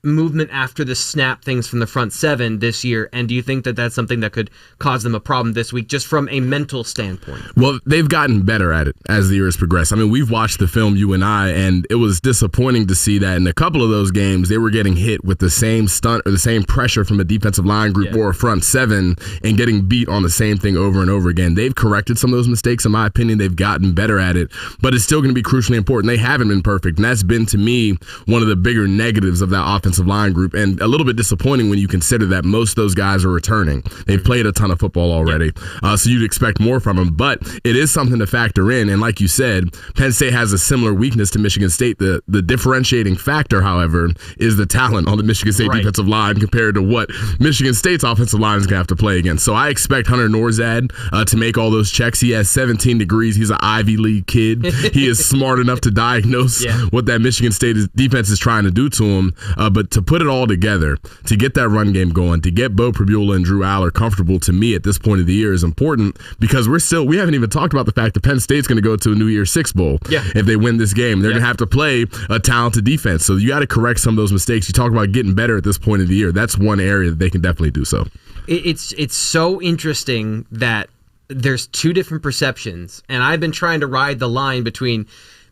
movement after the snap things from the front seven this year, and do you think that that's something that could cause them a problem this week just from a mental standpoint? Well, they've gotten better at it as the years progress. I mean, we've watched the film, you and I, and it was disappointing to see that in a couple of those games they were getting hit with the same stunt or the same pressure from a defensive line group or a front seven and getting beat on the same thing over and over again. They've corrected some of those mistakes. In my opinion, they've gotten better at it, but it's still going to be crucially important. They haven't been perfect, and that's been, to me, one of the bigger negatives of that offensive line group, and a little bit disappointing when you consider that most of those guys are returning. They've played a ton of football already, so you'd expect more from them, but it is something to factor in, and like you said, Penn State has a similar weakness to Michigan State. The differentiating factor, however, is the talent on the Michigan State defensive line compared to what Michigan State's offensive line is going to have to play against. So I expect Hunter Norzad to make all those checks. He has 17 degrees. He's an Ivy League kid. He is smart enough to diagnose what that Michigan State defense is trying to do to him, but to put it all together, to get that run game going, to get Bo Pribula and Drew Aller comfortable, to me at this point of the year is important, because we haven't even talked about the fact that Penn State's going to go to a New Year's Six Bowl if they win this game. They're going to have to play a talented defense, so you got to correct some of those mistakes. You talk about getting better at this point of the year. That's one area that they can definitely do so. It's so interesting that there's two different perceptions, and I've been trying to ride the line between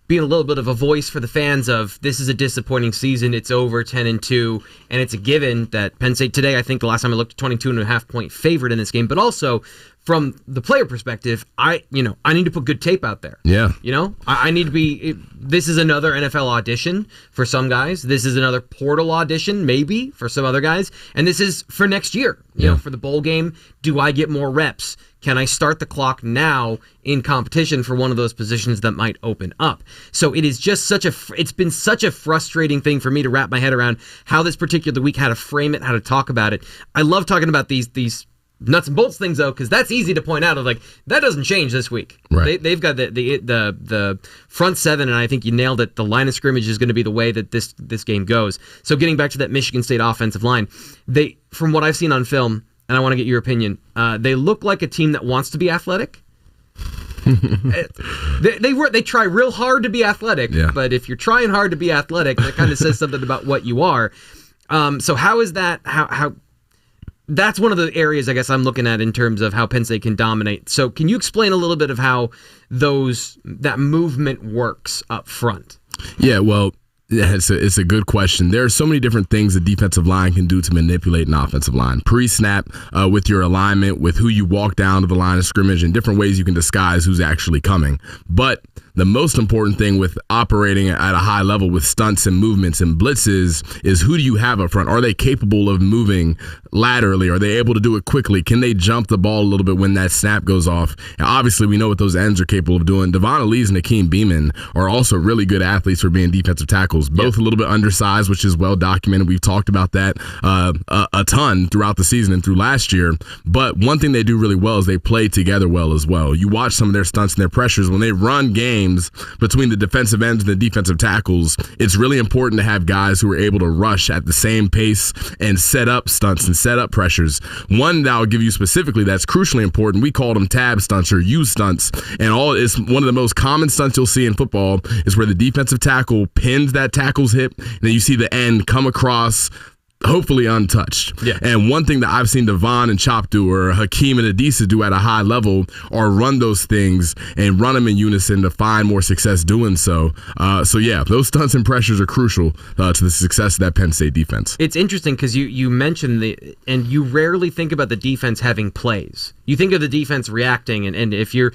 being a little bit of a voice for the fans of this is a disappointing season, it's over 10-2, and it's a given that Penn State today, I think the last time I looked, 22.5-point favorite in this game, but also from the player perspective, I need to put good tape out there. I need to be. This is another NFL audition for some guys. This is another portal audition, maybe, for some other guys. And this is for next year. You know, for the bowl game, do I get more reps? Can I start the clock now in competition for one of those positions that might open up? So it is just it's been such a frustrating thing for me to wrap my head around how this particular week, how to frame it, how to talk about it. I love talking about these nuts and bolts things, though, because that's easy to point out. Of like, that doesn't change this week. Right. They've got the front seven, and I think you nailed it. The line of scrimmage is going to be the way that this game goes. So getting back to that Michigan State offensive line, from what I've seen on film, and I want to get your opinion, they look like a team that wants to be athletic. They try real hard to be athletic, but if you're trying hard to be athletic, that kind of says something about what you are. So how is that? How that's one of the areas I guess I'm looking at in terms of how Penn State can dominate. So can you explain a little bit of how that movement works up front? Yeah, well, it's a good question. There are so many different things the defensive line can do to manipulate an offensive line. Pre-snap, with your alignment, with who you walk down to the line of scrimmage, and different ways you can disguise who's actually coming. But the most important thing with operating at a high level with stunts and movements and blitzes is who do you have up front? Are they capable of moving laterally? Are they able to do it quickly? Can they jump the ball a little bit when that snap goes off? And obviously, we know what those ends are capable of doing. Devon Elise and Akeem Beeman are also really good athletes for being defensive tackles. tackles, both a little bit undersized, which is well documented. We've talked about that a ton throughout the season and through last year. But one thing they do really well is they play together well as well. You watch some of their stunts and their pressures when they run games between the defensive ends and the defensive tackles. It's really important to have guys who are able to rush at the same pace and set up stunts and set up pressures. One that I'll give you specifically that's crucially important, we call them tab stunts or U stunts, and it's one of the most common stunts you'll see in football is where the defensive tackle pins that tackle's hip, and then you see the end come across, hopefully untouched. Yeah. And one thing that I've seen Devon and Chop do, or Hakeem and Adisa do at a high level, are run those things and run them in unison to find more success doing so. So yeah, those stunts and pressures are crucial to the success of that Penn State defense. It's interesting because you mentioned and you rarely think about the defense having plays. You think of the defense reacting, and if you're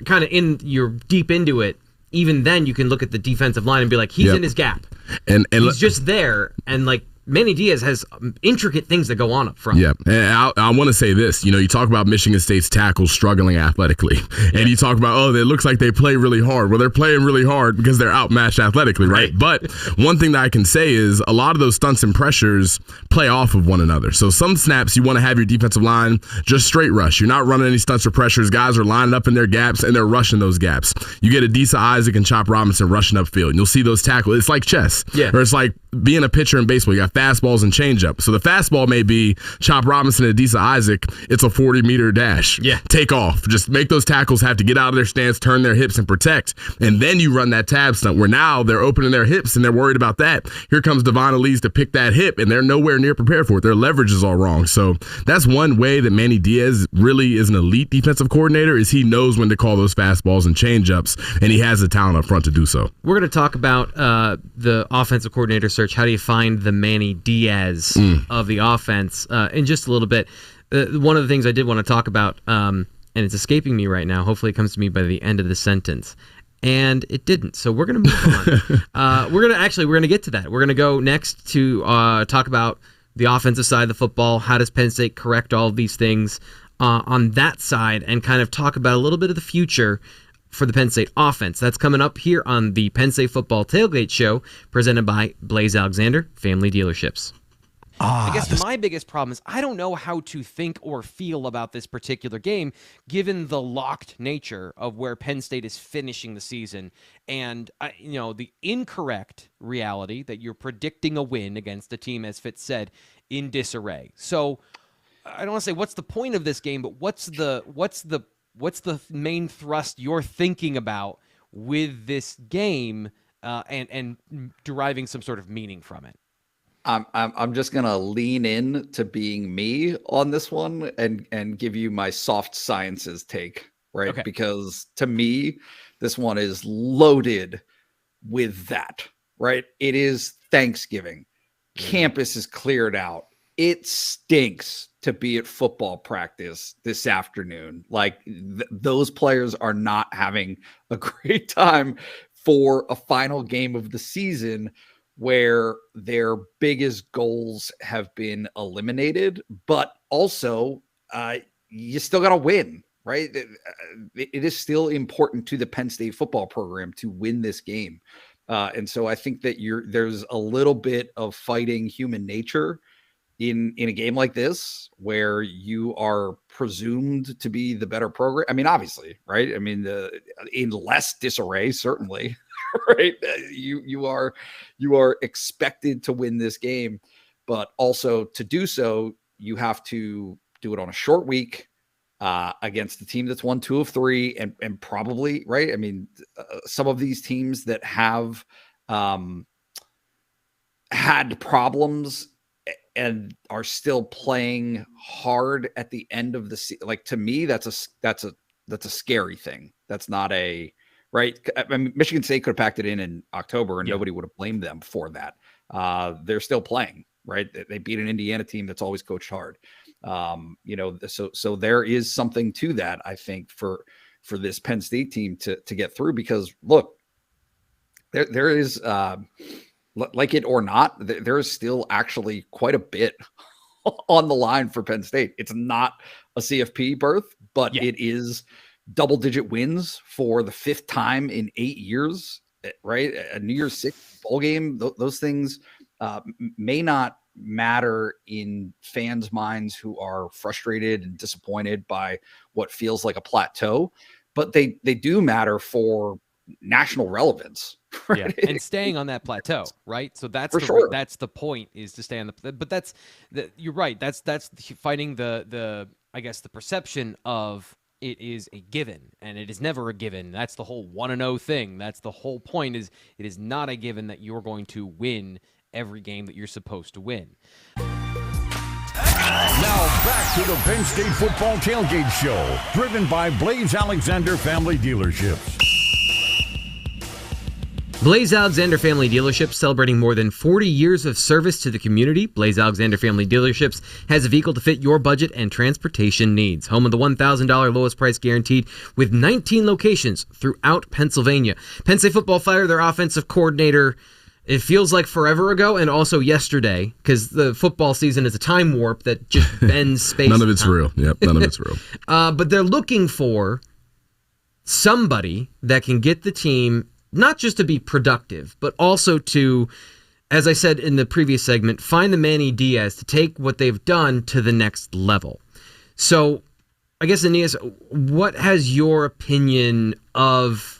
kind of you're deep into it, even then you can look at the defensive line and be like, he's in his gap. And he's just there, and like, Manny Diaz has intricate things that go on up front. Yeah, and I want to say this. You talk about Michigan State's tackles struggling athletically, and you talk about, it looks like they play really hard. Well, they're playing really hard because they're outmatched athletically, right? But one thing that I can say is a lot of those stunts and pressures play off of one another. So some snaps you want to have your defensive line just straight rush. You're not running any stunts or pressures. Guys are lining up in their gaps, and they're rushing those gaps. You get Aeneas Isaac and Chop Robinson rushing upfield, and you'll see those tackles. It's like chess, or it's like being a pitcher in baseball. You got fastballs and changeup. So the fastball may be Chop Robinson and Aeneas Isaac. It's a 40-meter dash. Yeah. Take off. Just make those tackles have to get out of their stance, turn their hips, and protect. And then you run that tab stunt where now they're opening their hips and they're worried about that. Here comes Devon Elise to pick that hip, and they're nowhere near prepared for it. Their leverage is all wrong. So that's one way that Manny Diaz really is an elite defensive coordinator, is he knows when to call those fastballs and changeups, and he has the talent up front to do so. We're going to talk about the offensive coordinator search. How do you find the Manny Diaz of the offense in just a little bit? One of the things I did want to talk about, and it's escaping me right now, hopefully it comes to me by the end of the sentence, and it didn't. So we're going to move on. We're going to get to that. We're going to go next to talk about the offensive side of the football. How does Penn State correct all of these things on that side, and kind of talk about a little bit of the future for the Penn State offense. That's coming up here on the Penn State Football Tailgate Show, presented by Blaze Alexander Family Dealerships. I guess my biggest problem is I don't know how to think or feel about this particular game, given the locked nature of where Penn State is finishing the season, and the incorrect reality that you're predicting a win against a team, as Fitz said, in disarray. So I don't want to say what's the point of this game, but what's the main thrust you're thinking about with this game, and deriving some sort of meaning from it? I'm just gonna lean in to being me on this one and give you my soft sciences take, right? Okay. Because to me, this one is loaded with that, right? It is Thanksgiving. Campus is cleared out. It stinks to be at football practice this afternoon. Like those players are not having a great time for a final game of the season where their biggest goals have been eliminated, but also you still got to win, right? It is still important to the Penn State football program to win this game. And so I think that there's a little bit of fighting human nature in a game like this, where you are presumed to be the better program. I mean, obviously, right? I mean, in less disarray, certainly, right? You are expected to win this game, but also to do so, you have to do it on a short week against the team that's won 2 of 3, and probably, right? I mean, some of these teams that have had problems and are still playing hard at the end of the season. Like, to me, that's a scary thing. That's not a right. I mean, Michigan State could have packed it in October and nobody would have blamed them for that. They're still playing, right? They beat an Indiana team that's always coached hard. So there is something to that, I think, for this Penn State team to get through, because look, there is, like it or not, there is still actually quite a bit on the line for Penn State. It's not a CFP berth, but it is double-digit wins for the 5th time in 8 years. right? A New Year's Six bowl game, those things may not matter in fans' minds who are frustrated and disappointed by what feels like a plateau, but they do matter for national relevence. Right? Yeah, and staying on that plateau, right? So that's that's the point, is to stay on the. But you're right. That's fighting the I guess the perception of it is a given, and it is never a given. That's the whole 1-0 thing. That's the whole point. Is it is not a given that you're going to win every game that you're supposed to win. Now back to the Penn State Football Tailgate Show, driven by Blaze Alexander Family Dealerships. Blaze Alexander Family Dealerships, celebrating more than 40 years of service to the community. Blaze Alexander Family Dealerships has a vehicle to fit your budget and transportation needs. Home of the $1,000 lowest price guaranteed, with 19 locations throughout Pennsylvania. Penn State Football fired their offensive coordinator, it feels like forever ago, and also yesterday, because the football season is a time warp that just bends space. None of it's real. Yep, none of it's real. But they're looking for somebody that can get the team not just to be productive, but also to, as I said in the previous segment, find the Manny Diaz to take what they've done to the next level. So I guess, Aeneas, what has your opinion of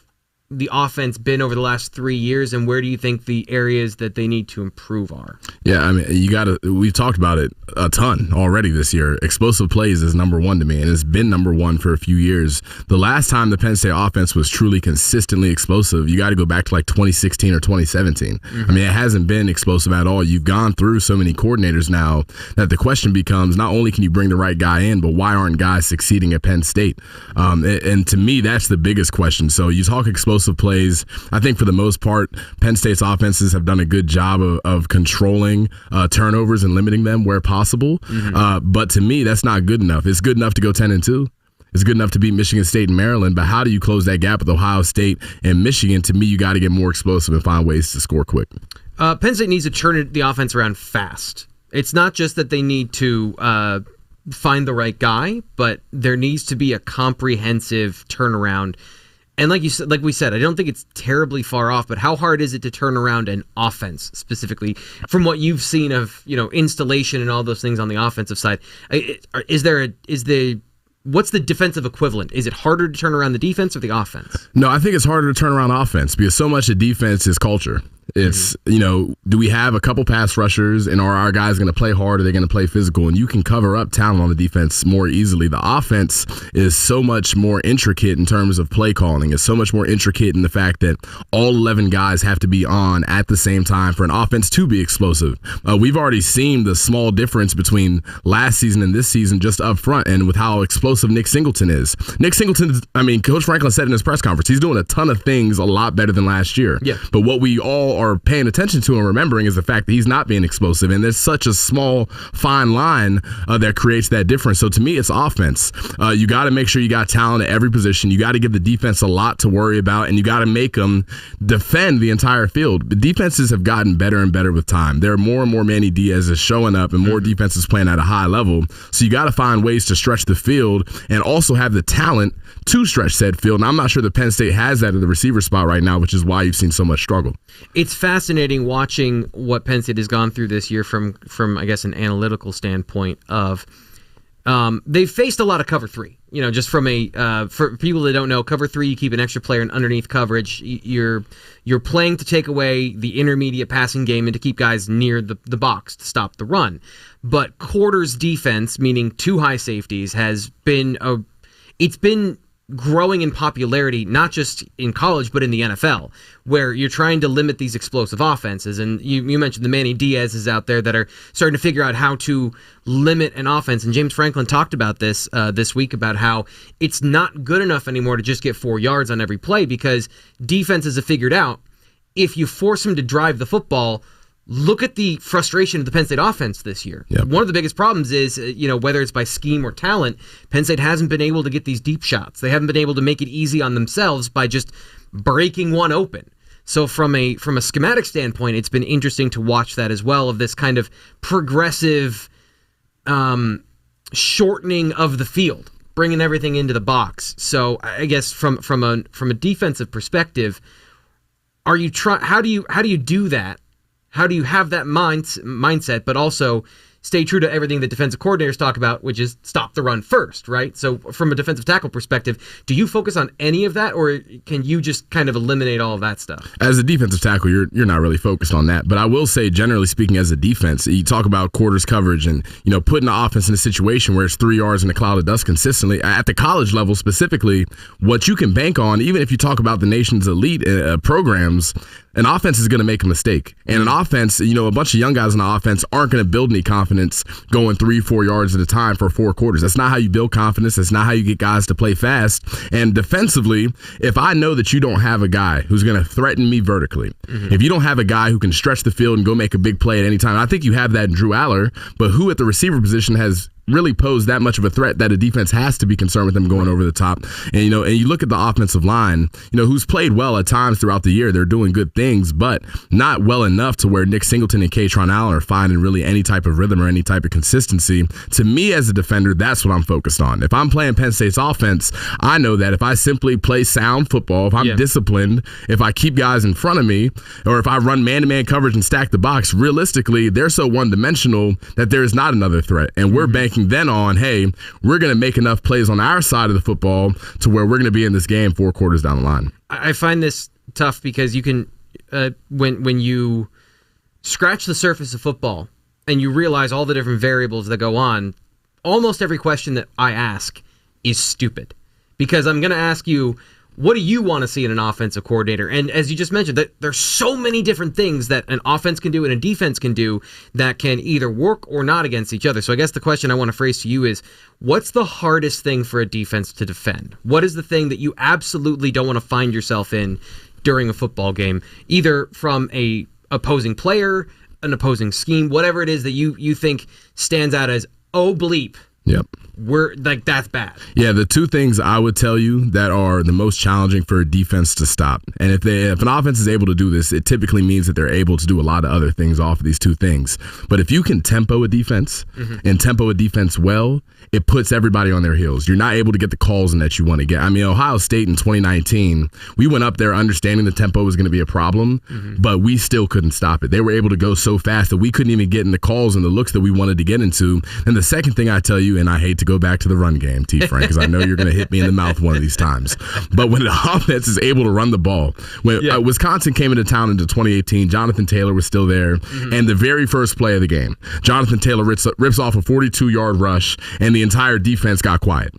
the offense been over the last 3 years, and where do you think the areas that they need to improve are? Yeah, I mean, we've talked about it a ton already this year. Explosive plays is number one to me, and it's been number one for a few years. The last time the Penn State offense was truly consistently explosive, you got to go back to like 2016 or 2017. I mean, it hasn't been explosive at all. You've gone through so many coordinators now that the question becomes, not only can you bring the right guy in, but why aren't guys succeeding at Penn State? And to me, that's the biggest question. So you talk explosive plays. I think for the most part, Penn State's offenses have done a good job of controlling turnovers and limiting them where possible. But to me, that's not good enough. It's good enough to go 10-2. It's good enough to beat Michigan State and Maryland, but how do you close that gap with Ohio State and Michigan? To me, you got to get more explosive and find ways to score quick. Penn State needs to turn the offense around fast. It's not just that they need to find the right guy, but there needs to be a comprehensive turnaround. And like we said, I don't think it's terribly far off, but how hard is it to turn around an offense specifically from what you've seen of, installation and all those things on the offensive side? What's the defensive equivalent? Is it harder to turn around the defense or the offense? No, I think it's harder to turn around offense because so much of defense is culture. It's, do we have a couple pass rushers and are our guys going to play hard? Are they going to play physical? And you can cover up talent on the defense more easily. The offense is so much more intricate in terms of play calling. It's so much more intricate in the fact that all 11 guys have to be on at the same time for an offense to be explosive. We've already seen the small difference between last season and this season just up front and with how explosive Nick Singleton is. Coach Franklin said in his press conference, he's doing a ton of things a lot better than last year. Yeah. But what we all are paying attention to and remembering is the fact that he's not being explosive, and there's such a small fine line that creates that difference. So to me, it's offense. You got to make sure you got talent at every position. You got to give the defense a lot to worry about, and you got to make them defend the entire field. The defenses have gotten better and better with time. There are more and more Manny Diaz's showing up and more defenses playing at a high level. So you got to find ways to stretch the field and also have the talent to stretch said field. And I'm not sure that Penn State has that at the receiver spot right now, which is why you've seen so much struggle. It's fascinating watching what Penn State has gone through this year from I guess an analytical standpoint of they've faced a lot of cover three. Just from for people that don't know, cover three, you keep an extra player in underneath coverage. You're playing to take away the intermediate passing game and to keep guys near the box to stop the run. But quarters defense, meaning two high safeties, has been it's been growing in popularity, not just in college, but in the NFL, where you're trying to limit these explosive offenses. And you mentioned the Manny Diaz's out there that are starting to figure out how to limit an offense. And James Franklin talked about this week, about how it's not good enough anymore to just get 4 yards on every play, because defenses have figured out if you force them to drive the football. Look at the frustration of the Penn State offense this year. Yep. One of the biggest problems is, whether it's by scheme or talent, Penn State hasn't been able to get these deep shots. They haven't been able to make it easy on themselves by just breaking one open. So from a schematic standpoint, it's been interesting to watch that as well, of this kind of progressive shortening of the field, bringing everything into the box. So I guess from a defensive perspective, Are you how do you do that? How do you have that mindset, but also stay true to everything that defensive coordinators talk about, which is stop the run first, right? So from a defensive tackle perspective, do you focus on any of that, or can you just kind of eliminate all of that stuff? As a defensive tackle, you're not really focused on that. But I will say, generally speaking, as a defense, you talk about quarters coverage and, putting the offense in a situation where it's 3 yards in a cloud of dust consistently. At the college level specifically, what you can bank on, even if you talk about the nation's elite programs, an offense is going to make a mistake. And an offense, a bunch of young guys on the offense aren't going to build any confidence going 3-4 yards at a time for 4 quarters. That's not how you build confidence. That's not how you get guys to play fast. And defensively, if I know that you don't have a guy who's going to threaten me vertically, if you don't have a guy who can stretch the field and go make a big play at any time, I think you have that in Drew Aller, but who at the receiver position has really posed that much of a threat that a defense has to be concerned with them going over the top. And you look at the offensive line, who's played well at times throughout the year. They're doing good things, but not well enough to where Nick Singleton and Kaytron Allen are finding really any type of rhythm or any type of consistency. To me as a defender, that's what I'm focused on. If I'm playing Penn State's offense, I know that if I simply play sound football, if I'm disciplined, if I keep guys in front of me, or if I run man-to-man coverage and stack the box, realistically, they're so one-dimensional that there's not another threat. And we're banking then on, hey, we're going to make enough plays on our side of the football to where we're going to be in this game 4 quarters down the line. I find this tough because you can, when you scratch the surface of football and you realize all the different variables that go on, almost every question that I ask is stupid. Because I'm going to ask you, what do you want to see in an offensive coordinator? And as you just mentioned, that there's so many different things that an offense can do and a defense can do that can either work or not against each other. So I guess the question I want to phrase to you is, what's the hardest thing for a defense to defend? What is the thing that you absolutely don't want to find yourself in during a football game, either from a opposing player, an opposing scheme, whatever it is that you think stands out as, oh bleep. Yep. We're like, that's bad. Yeah, the 2 things I would tell you that are the most challenging for a defense to stop. And if an offense is able to do this, it typically means that they're able to do a lot of other things off of these 2 things. But if you can tempo a defense and tempo a defense well, it puts everybody on their heels. You're not able to get the calls in that you want to get. I mean, Ohio State in 2019, we went up there understanding the tempo was going to be a problem, but we still couldn't stop it. They were able to go so fast that we couldn't even get in the calls and the looks that we wanted to get into. And the second thing I tell you, and I hate to go back to the run game, T. Frank, because I know you're going to hit me in the mouth one of these times. But when the offense is able to run the ball, when Wisconsin came into town into 2018, Jonathan Taylor was still there, and the very first play of the game, Jonathan Taylor rips off a 42-yard rush, and the entire defense got quiet.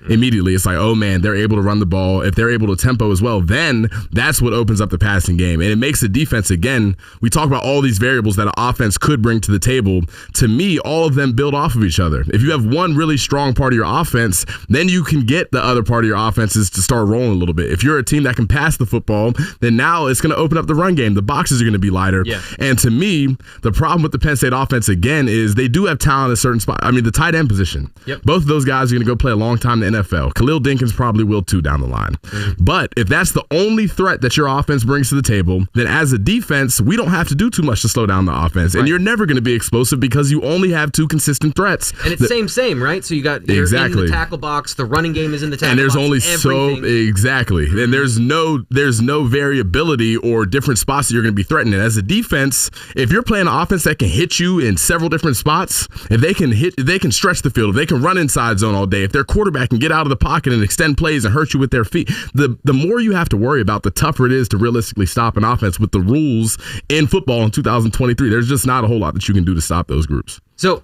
Immediately, it's like, oh man, they're able to run the ball. If they're able to tempo as well, then that's what opens up the passing game. And it makes the defense, again, we talk about all these variables that an offense could bring to the table. To me, all of them build off of each other. If you have one really strong part of your offense, then you can get the other part of your offenses to start rolling a little bit. If you're a team that can pass the football, then now it's going to open up the run game. The boxes are going to be lighter. Yeah. And to me, the problem with the Penn State offense, again, is they do have talent at a certain spot. I mean, the tight end position. Yep. Both of those guys are going to go play a long time in the NFL. Khalil Dinkins probably will too down the line. But if that's the only threat that your offense brings to the table, then as a defense, we don't have to do too much to slow down the offense. Right. And you're never going to be explosive because you only have 2 consistent threats. And it's same, right? So you got you're in the tackle box, the running game is in the tackle box. And there's only and there's no variability or different spots that you're going to be threatening. As a defense, if you're playing an offense that can hit you in several different spots, if they can stretch the field, if they can run inside zone all day, if their quarterback can get out of the pocket and extend plays and hurt you with their feet, the more you have to worry about, the tougher it is to realistically stop an offense with the rules in football in 2023. There's just not a whole lot that you can do to stop those groups. So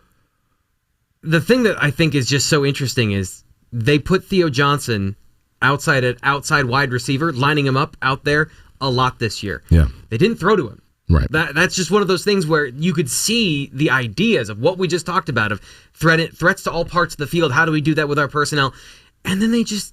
the thing that I think is just so interesting is they put Theo Johnson outside wide receiver, lining him up out there a lot this year. Yeah. They didn't throw to him. Right. That's just one of those things where you could see the ideas of what we just talked about, of threats to all parts of the field. How do we do that with our personnel? And then they just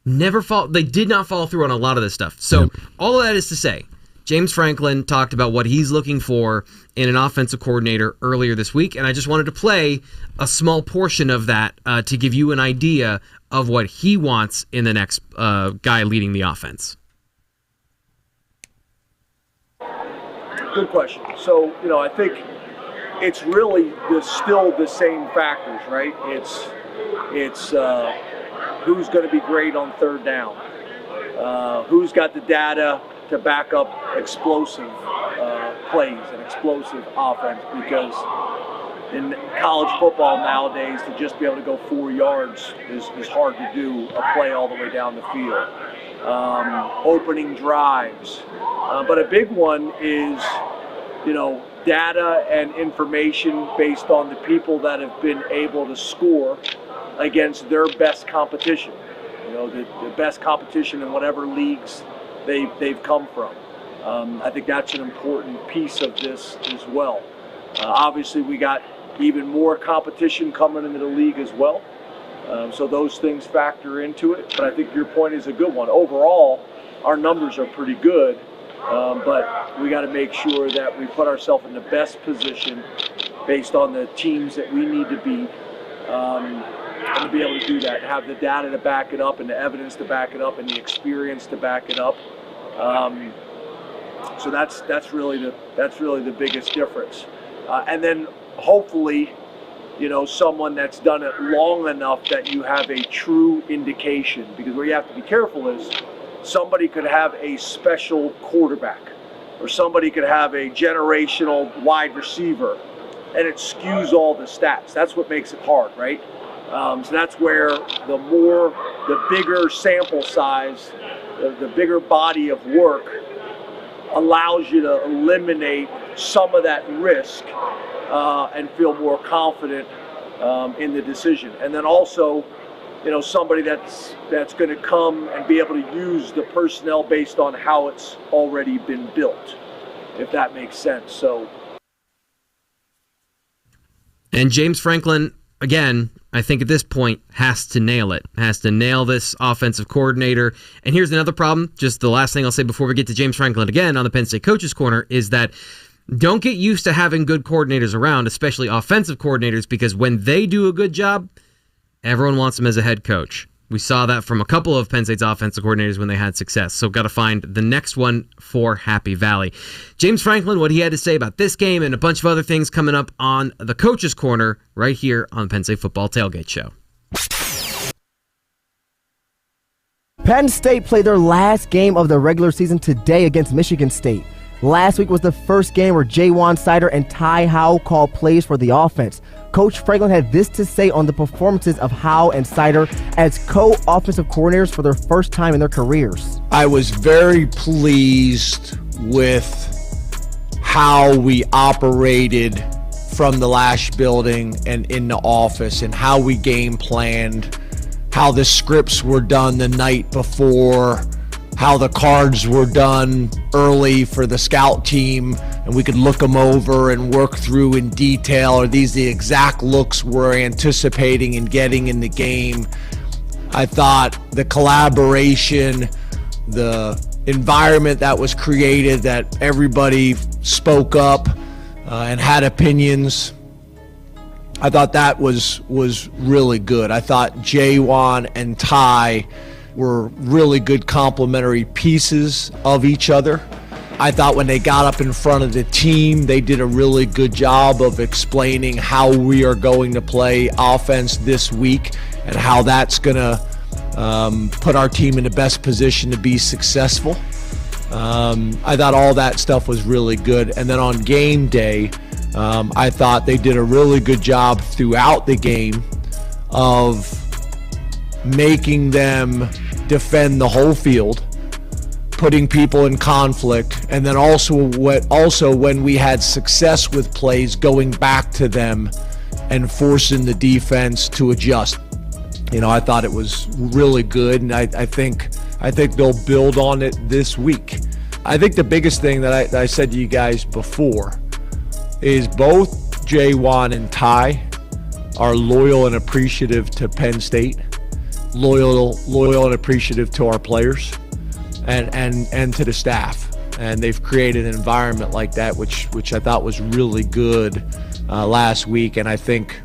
they did not follow through on a lot of this stuff. So all of that is to say, James Franklin talked about what he's looking for in an offensive coordinator earlier this week, and I just wanted to play a small portion of that to give you an idea of what he wants in the next guy leading the offense. Good question. So, I think it's really still the same factors, right? It's who's going to be great on third down, who's got the data to back up explosive plays and explosive offense, because in college football nowadays, to just be able to go 4 yards is hard to do a play all the way down the field. Opening drives. But a big one is, data and information based on the people that have been able to score against their best competition. The best competition in whatever leagues they've come from. I think that's an important piece of this as well. Obviously, we got even more competition coming into the league as well. So those things factor into it. But I think your point is a good one. Overall, our numbers are pretty good, but we got to make sure that we put ourselves in the best position based on the teams that we need to beat, and to be able to do that, have the data to back it up and the evidence to back it up and the experience to back it up. So that's really the biggest difference. And then hopefully, someone that's done it long enough that you have a true indication, because where you have to be careful is somebody could have a special quarterback or somebody could have a generational wide receiver, and it skews all the stats. That's what makes it hard, right? So that's where the bigger sample size, the bigger body of work allows you to eliminate some of that risk and feel more confident in the decision. And then also, somebody that's going to come and be able to use the personnel based on how it's already been built, if that makes sense. So, and James Franklin, again, I think at this point has to nail it, has to nail this offensive coordinator. And here's another problem, just the last thing I'll say before we get to James Franklin again on the Penn State Coaches Corner, is that don't get used to having good coordinators around, especially offensive coordinators, because when they do a good job, everyone wants them as a head coach. We saw that from a couple of Penn State's offensive coordinators when they had success. So got to find the next one for Happy Valley. James Franklin, what he had to say about this game and a bunch of other things coming up on the Coaches Corner right here on the Penn State Football Tailgate Show. Penn State played their last game of the regular season today against Michigan State. Last week was the first game where Jaywan Sider and Ty Howe called plays for the offense. Coach Franklin had this to say on the performances of Howe and Sider as co-offensive coordinators for their first time in their careers. I was very pleased with how we operated from the Lash building and in the office, and how we game planned, how the scripts were done the night before, how the cards were done early for the scout team, and we could look them over and work through in detail. Are these the exact looks we're anticipating and getting in the game? I thought the collaboration, the environment that was created, that everybody spoke up and had opinions, I thought that was really good. I thought Jaywan and Ty were really good complementary pieces of each other. I thought when they got up in front of the team, they did a really good job of explaining how we are going to play offense this week and how that's going to put our team in the best position to be successful. I thought all that stuff was really good. And then on game day, I thought they did a really good job throughout the game of making them defend the whole field, putting people in conflict, and then also when we had success with plays, going back to them and forcing the defense to adjust. I thought it was really good, and I think they'll build on it this week. I think the biggest thing that I said to you guys before is both Jaywan and Ty are loyal and appreciative to Penn State, loyal and appreciative to our players and to the staff. And they've created an environment like that, which I thought was really good last week. And I think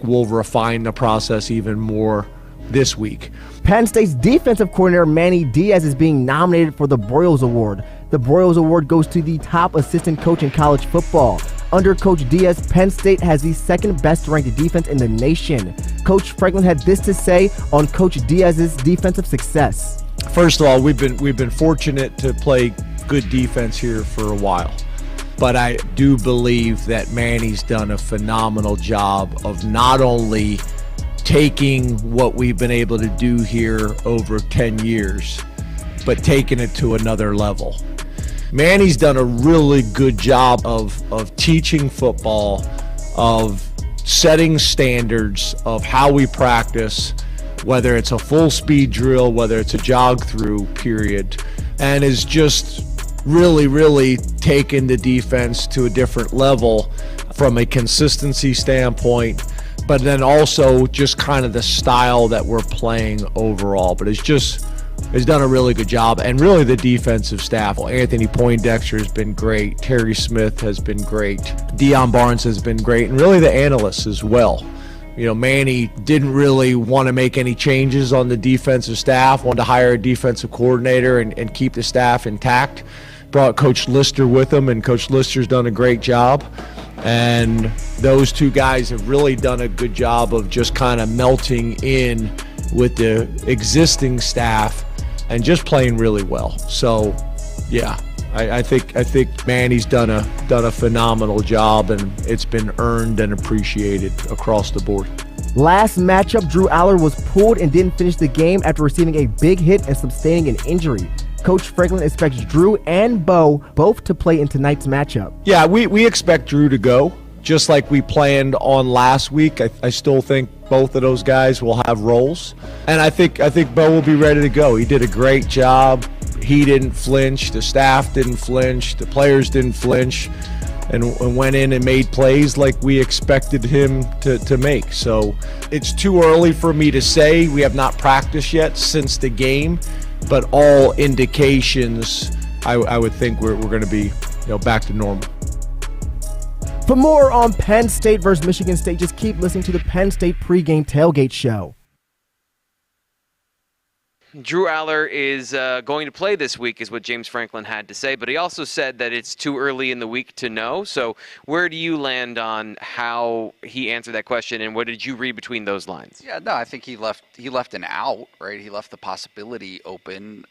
we'll refine the process even more this week. Penn State's defensive coordinator Manny Diaz is being nominated for the Broyles Award. The Broyles Award goes to the top assistant coach in college football. Under Coach Diaz, Penn State has the second best ranked defense in the nation. Coach Franklin had this to say on Coach Diaz's defensive success. First of all, we've been fortunate to play good defense here for a while. But I do believe that Manny's done a phenomenal job of not only taking what we've been able to do here over 10 years, but taking it to another level. Manny's done a really good job of teaching football, of setting standards of how we practice, whether it's a full speed drill, whether it's a jog through period, and is just really taken the defense to a different level from a consistency standpoint, but then also just kind of the style that we're playing overall. But has done a really good job, and really the defensive staff. Anthony Poindexter has been great. Terry Smith has been great. Deion Barnes has been great, and really the analysts as well. You know, Manny didn't really want to make any changes on the defensive staff, wanted to hire a defensive coordinator and keep the staff intact. Brought Coach Lister with him, and Coach Lister's done a great job. And those two guys have really done a good job of just kind of melting in with the existing staff and just playing really well. So, yeah, I think Manny's done a phenomenal job, and it's been earned and appreciated across the board. Last matchup, Drew Aller was pulled and didn't finish the game after receiving a big hit and sustaining an injury. Coach Franklin expects Drew and Bo both to play in tonight's matchup. Yeah, we expect Drew to go, just like we planned on last week. I still think both of those guys will have roles, and I think Bo will be ready to go. He did a great job. He didn't flinch. The staff didn't flinch. The players didn't flinch, and went in and made plays like we expected him to make. So it's too early for me to say. We have not practiced yet since the game, but all indications, I would think we're going to be back to normal. For more on Penn State versus Michigan State, just keep listening to the Penn State pregame tailgate show. Drew Aller is going to play this week, is what James Franklin had to say, but he also said that it's too early in the week to know. So where do you land on how he answered that question, and what did you read between those lines? Yeah, no, I think he left an out, right? He left the possibility open.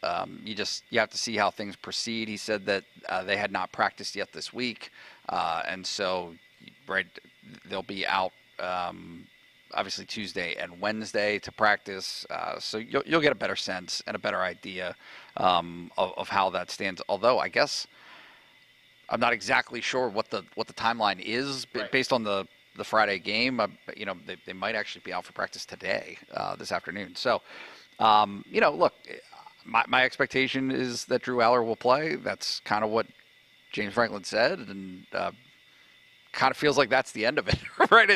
You have to see how things proceed. He said that they had not practiced yet this week, and so right, they'll be out obviously Tuesday and Wednesday to practice, so you'll get a better sense and a better idea of how that stands. Although I guess I'm not exactly sure what the timeline is based on the Friday game. They might actually be out for practice today, this afternoon. So look, my expectation is that Drew Aller will play. That's kind of what James Franklin said, and kind of feels like that's the end of it, right?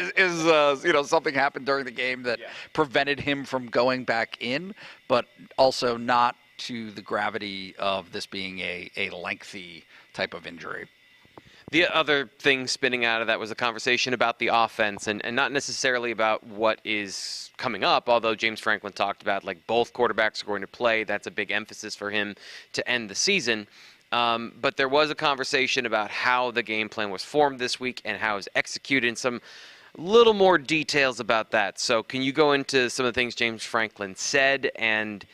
Something happened during the game that prevented him from going back in, but also not to the gravity of this being a lengthy type of injury. The other thing spinning out of that was a conversation about the offense, and not necessarily about what is coming up, although James Franklin talked about like both quarterbacks are going to play. That's a big emphasis for him to end the season. But there was a conversation about how the game plan was formed this week and how it was executed, and some little more details about that. So can you go into some of the things James Franklin said, and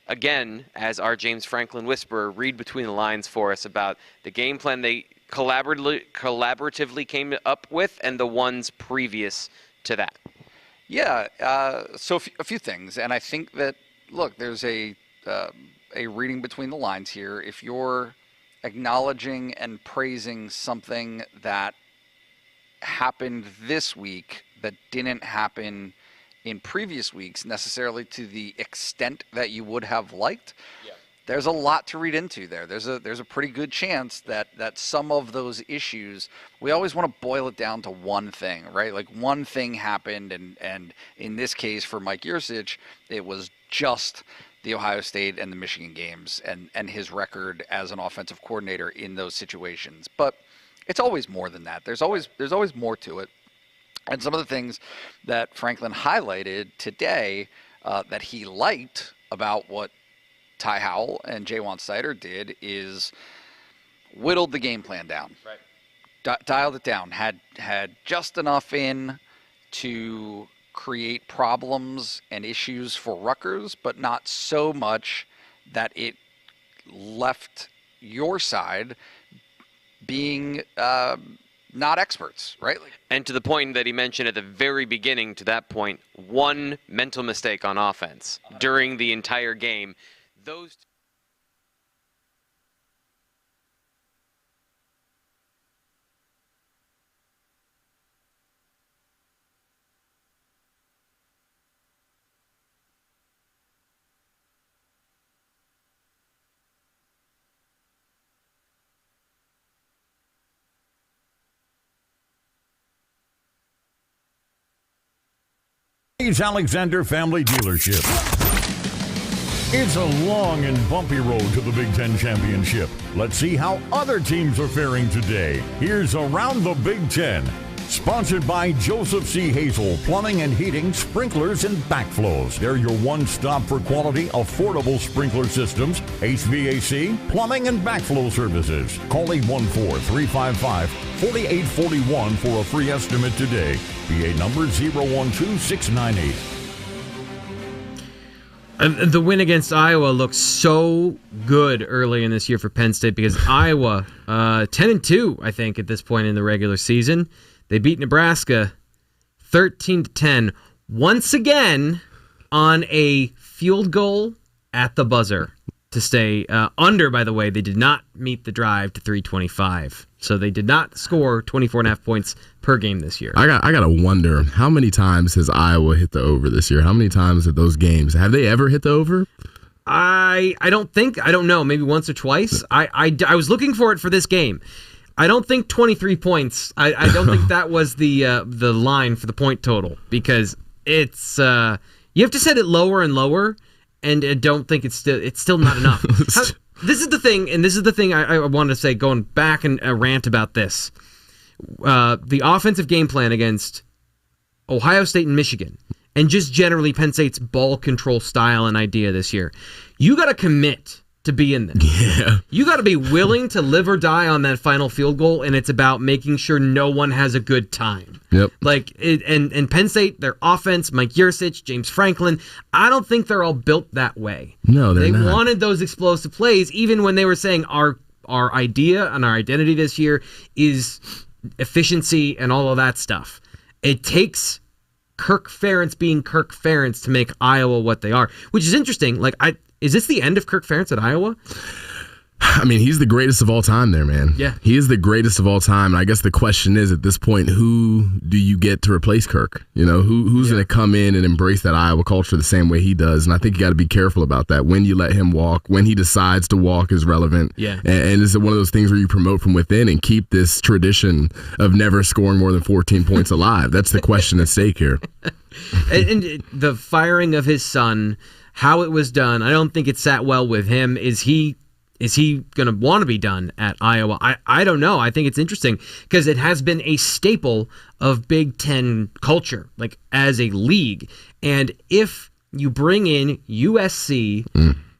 again, as our James Franklin whisperer, read between the lines for us about the game plan they collaboratively came up with and the ones previous to that? Yeah, so a few things, and I think that, look, there's a reading between the lines here. If you're acknowledging and praising something that happened this week that didn't happen in previous weeks necessarily to the extent that you would have liked, there's a lot to read into there. There's a pretty good chance that some of those issues, we always want to boil it down to one thing, right? Like one thing happened, and in this case for Mike Yurcich, it was just the Ohio State and the Michigan games and his record as an offensive coordinator in those situations. But it's always more than that. There's always more to it. And some of the things that Franklin highlighted today that he liked about what Ty Howell and Jaywan Sider did is whittled the game plan down. Right. Dialed it down. Had just enough in to create problems and issues for Rutgers, but not so much that it left your side being not experts, right? And to the point that he mentioned at the very beginning, to that point, one mental mistake on offense during the entire game. Those Alexander Family Dealership. It's a long and bumpy road to the Big Ten Championship. Let's see how other teams are faring today. Here's Around the Big Ten, sponsored by Joseph C. Hazel Plumbing and Heating, Sprinklers and Backflows. They're your one-stop for quality, affordable sprinkler systems, HVAC, plumbing, and backflow services. Call 814-355-4841 for a free estimate today. PA number 012698. The win against Iowa looks so good early in this year for Penn State because Iowa, 10-2, I think, at this point in the regular season. They beat Nebraska 13-10 once again on a field goal at the buzzer to stay under. By the way, they did not meet the drive to 325, so they did not score 24.5 points per game this year. I gotta wonder, how many times has Iowa hit the over this year? How many times have those games? Have they ever hit the over? I don't know. Maybe once or twice. I was looking for it for this game. I don't think 23 points. I don't think that was the line for the point total because it's you have to set it lower and lower, and I don't think it's still not enough. This is the thing I wanted to say, going back and rant about this. The offensive game plan against Ohio State and Michigan, and just generally Penn State's ball control style and idea this year. You got to commit to be in this. Yeah. You got to be willing to live or die on that final field goal, and it's about making sure no one has a good time. Yep. And Penn State, their offense, Mike Yurcich, James Franklin, I don't think they're all built that way. No, they're not. They wanted those explosive plays, even when they were saying our idea and our identity this year is efficiency and all of that stuff. It takes Kirk Ferentz being Kirk Ferentz to make Iowa what they are, which is interesting. Is this the end of Kirk Ferentz at Iowa? I mean, he's the greatest of all time there, man. Yeah. He is the greatest of all time. And I guess the question is, at this point, who do you get to replace Kirk? You know, who's going to come in and embrace that Iowa culture the same way he does? And I think you got to be careful about that. When you let him walk, when he decides to walk is relevant. Yeah. And is it one of those things where you promote from within and keep this tradition of never scoring more than 14 points alive? That's the question at stake here. And the firing of his son, how it was done, I don't think it sat well with him. Is he going to want to be done at Iowa? I don't know. I think it's interesting because it has been a staple of Big Ten culture, like as a league. And if you bring in USC,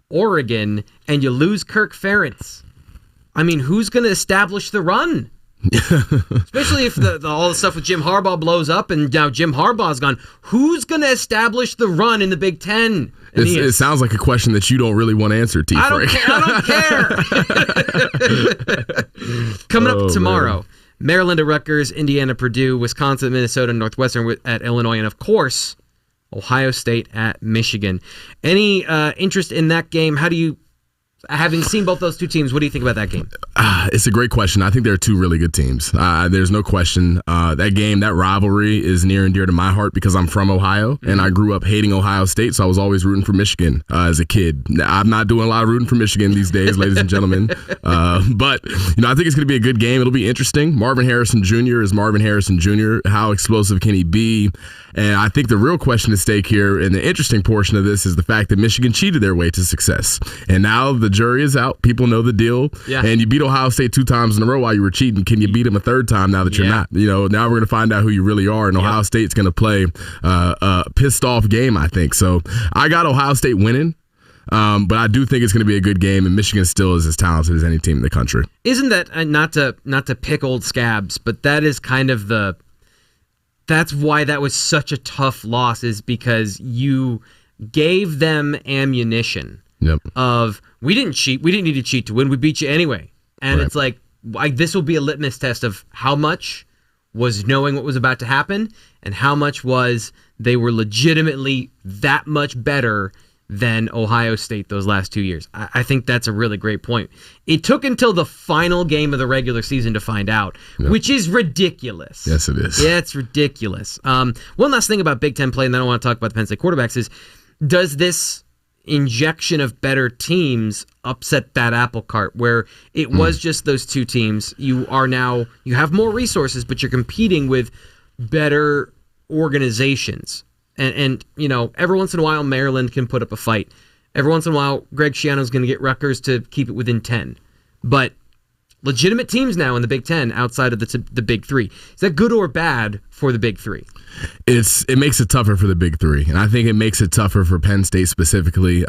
Oregon, and you lose Kirk Ferentz, I mean, who's going to establish the run? Especially if all the stuff with Jim Harbaugh blows up and now Jim Harbaugh's gone. Who's going to establish the run in the Big Ten? It sounds like a question that you don't really want to answer, T. I don't care. Coming up tomorrow, man. Maryland at Rutgers, Indiana, Purdue, Wisconsin, Minnesota, Northwestern at Illinois, and of course, Ohio State at Michigan. Any interest in that game? How do you, having seen both those two teams, what do you think about that game? It's a great question. I think there are two really good teams. There's no question. That game, that rivalry is near and dear to my heart because I'm from Ohio, and I grew up hating Ohio State, so I was always rooting for Michigan as a kid. I'm not doing a lot of rooting for Michigan these days, ladies and gentlemen. But I think it's going to be a good game. It'll be interesting. Marvin Harrison Jr. is Marvin Harrison Jr. How explosive can he be? And I think the real question at stake here, and the interesting portion of this, is the fact that Michigan cheated their way to success. And now the jury is out. People know the deal. Yeah. And you beat Ohio State 2 times in a row while you were cheating. Can you beat them a third time now that you're not? Now we're going to find out who you really are. And Ohio State's going to play a pissed off game, I think. So I got Ohio State winning. But I do think it's going to be a good game, and Michigan still is as talented as any team in the country. Isn't that, not to pick old scabs, but that is kind of that's why that was such a tough loss, is because you gave them ammunition of we didn't cheat, we didn't need to cheat to win, we beat you anyway. And it's like this will be a litmus test of how much was knowing what was about to happen and how much was they were legitimately that much better than Ohio State those last 2 years. I think that's a really great point. It took until the final game of the regular season to find out, which is ridiculous. Yes, it is. Yeah, it's ridiculous. One last thing about Big Ten play, and then I want to talk about the Penn State quarterbacks, is does this injection of better teams upset that apple cart where it was just those two teams? You have more resources, but you're competing with better organizations. And every once in a while, Maryland can put up a fight. Every once in a while, Greg Schiano's going to get Rutgers to keep it within 10. But legitimate teams now in the Big Ten outside of the Big Three. Is that good or bad for the Big Three? It makes it tougher for the Big Three, and I think it makes it tougher for Penn State specifically.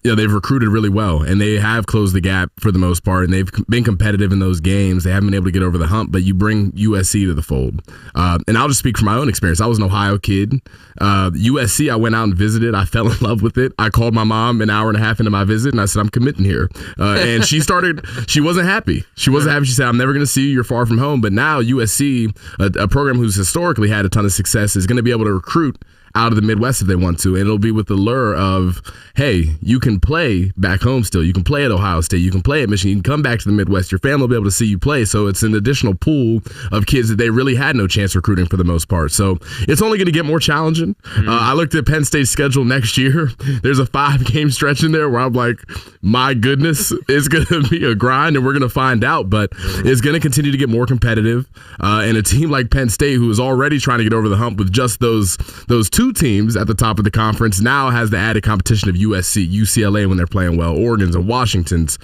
They've recruited really well, and they have closed the gap for the most part, and they've been competitive in those games. They haven't been able to get over the hump, but you bring USC to the fold. And I'll just speak from my own experience. I was an Ohio kid. USC, I went out and visited. I fell in love with it. I called my mom an hour and a half into my visit, and I said, I'm committing here. And she wasn't happy. She wasn't happy. She said, I'm never going to see you. You're far from home. But now USC, a program who's historically had a ton of success, is going to be able to recruit out of the Midwest if they want to, and it'll be with the lure of, hey, you can play back home still. You can play at Ohio State. You can play at Michigan. You can come back to the Midwest. Your family will be able to see you play. So it's an additional pool of kids that they really had no chance recruiting for the most part. So it's only going to get more challenging. I looked at Penn State's schedule next year. There's a 5-game stretch in there where I'm like, my goodness, it's going to be a grind, and we're going to find out. But it's going to continue to get more competitive. And a team like Penn State, who is already trying to get over the hump with just those two teams at the top of the conference, now has the added competition of USC, UCLA when they're playing well, Oregon's and Washington's.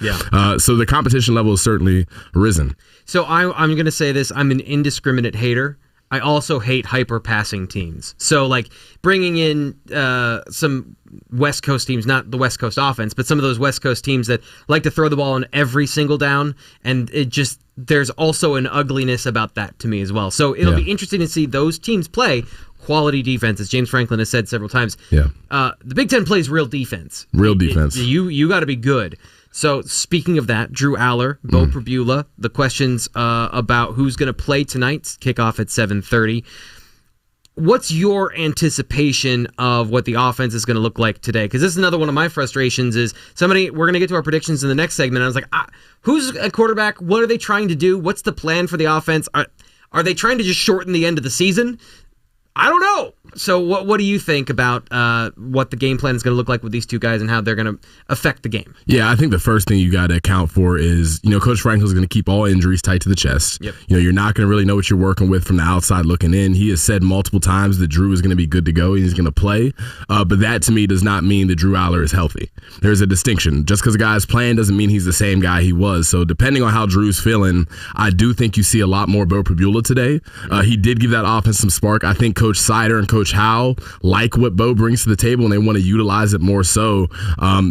So the competition level has certainly risen. So I'm going to say this. I'm an indiscriminate hater. I also hate hyper-passing teams. So, like, bringing in some West Coast teams, not the West Coast offense, but some of those West Coast teams that like to throw the ball on every single down, and there's also an ugliness about that to me as well. So it'll be interesting to see those teams play quality defense, as James Franklin has said several times. The Big Ten plays real defense. You got to be good. So speaking of that, Drew Aller, Bo Pribula, the questions about who's going to play tonight's kickoff at 7:30. What's your anticipation of what the offense is going to look like today? Because this is another one of my frustrations is we're going to get to our predictions in the next segment. And I was like, who's a quarterback? What are they trying to do? What's the plan for the offense? Are they trying to just shorten the end of the season? I don't know. So what do you think about what the game plan is going to look like with these two guys and how they're going to affect the game? Yeah, I think the first thing you got to account for is, Coach Franklin's going to keep all injuries tight to the chest. You're not going to really know what you're working with from the outside looking in. He has said multiple times that Drew is going to be good to go. He's going to play. But that, to me, does not mean that Drew Aller is healthy. There's a distinction. Just because a guy's playing doesn't mean he's the same guy he was. So depending on how Drew's feeling, I do think you see a lot more Bo Pribula today. He did give that offense some spark. I think Coach Sider and Coach Howe like what Bo brings to the table, and they want to utilize it more so.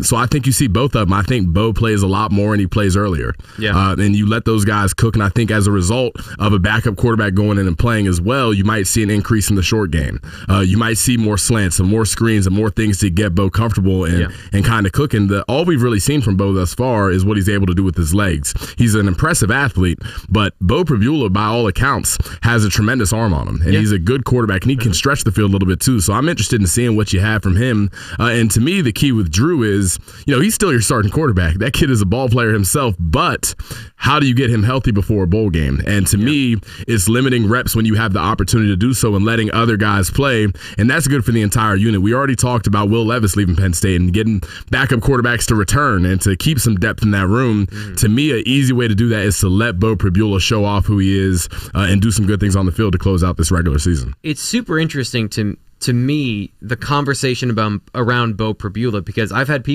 So I think you see both of them. I think Bo plays a lot more, and he plays earlier. And you let those guys cook, and I think as a result of a backup quarterback going in and playing as well, you might see an increase in the short game. You might see more slants and more screens and more things to get Bo comfortable and kind of cooking. All we've really seen from Bo thus far is what he's able to do with his legs. He's an impressive athlete, but Bo Pribula, by all accounts, has a tremendous arm on him, and he's a good quarterback, and he can stretch the field a little bit too. So I'm interested in seeing what you have from him. And to me, the key with Drew is, he's still your starting quarterback. That kid is a ball player himself, but how do you get him healthy before a bowl game? And to me, it's limiting reps when you have the opportunity to do so and letting other guys play. And that's good for the entire unit. We already talked about Will Levis leaving Penn State and getting backup quarterbacks to return and to keep some depth in that room. To me, an easy way to do that is to let Bo Pribula show off who he is and do some good things on the field to close out this regular season. It's super interesting to me, the conversation around Bo Pribula, because I've had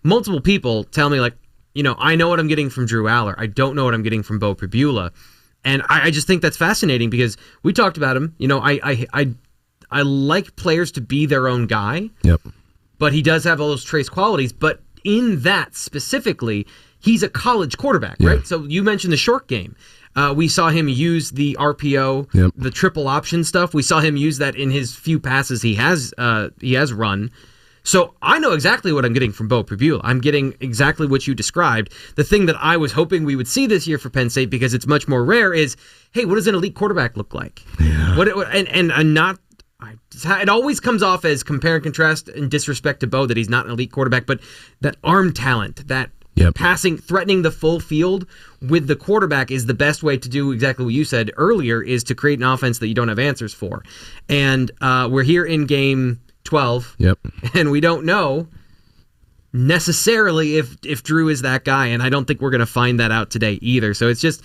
multiple people tell me, like, I know what I'm getting from Drew Aller. I don't know what I'm getting from Bo Pribula. And I just think that's fascinating because we talked about him. I like players to be their own guy. But he does have all those trace qualities. But in that specifically, he's a college quarterback, right? So you mentioned the short game. We saw him use the RPO, the triple option stuff. We saw him use that in his few passes he has run. So I know exactly what I'm getting from Bo Pribula. I'm getting exactly what you described. The thing that I was hoping we would see this year for Penn State, because it's much more rare, is, hey, what does an elite quarterback look like? Yeah. It always comes off as compare and contrast and disrespect to Bo that he's not an elite quarterback, but that arm talent, that passing, threatening the full field with the quarterback is the best way to do exactly what you said earlier, is to create an offense that you don't have answers for. And we're here in game 12, and we don't know necessarily if Drew is that guy, and I don't think we're going to find that out today either. So it's just,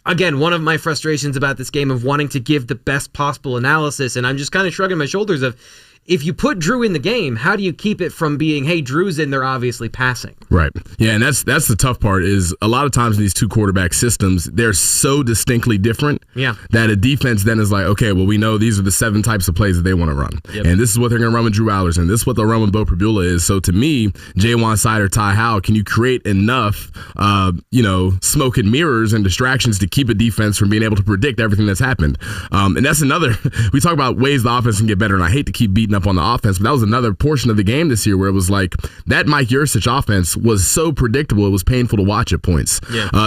again, one of my frustrations about this game of wanting to give the best possible analysis, and I'm just kind of shrugging my shoulders of, if you put Drew in the game, how do you keep it from being, hey, Drew's in there obviously passing? Right. Yeah, and that's the tough part, is a lot of times in these two quarterback systems, they're so distinctly different that a defense then is like, okay, well, we know these are the 7 types of plays that they want to run. And this is what they're going to run with Drew Allers, and this is what they'll run with Bo Pribula is. So to me, Jaywan Sider, Ty Howell, can you create enough, smoke and mirrors and distractions to keep a defense from being able to predict everything that's happened? And that's another, we talk about ways the offense can get better, and I hate to keep beating up on the offense, but that was another portion of the game this year where it was like that Mike Yurcich offense was so predictable, it was painful to watch at points.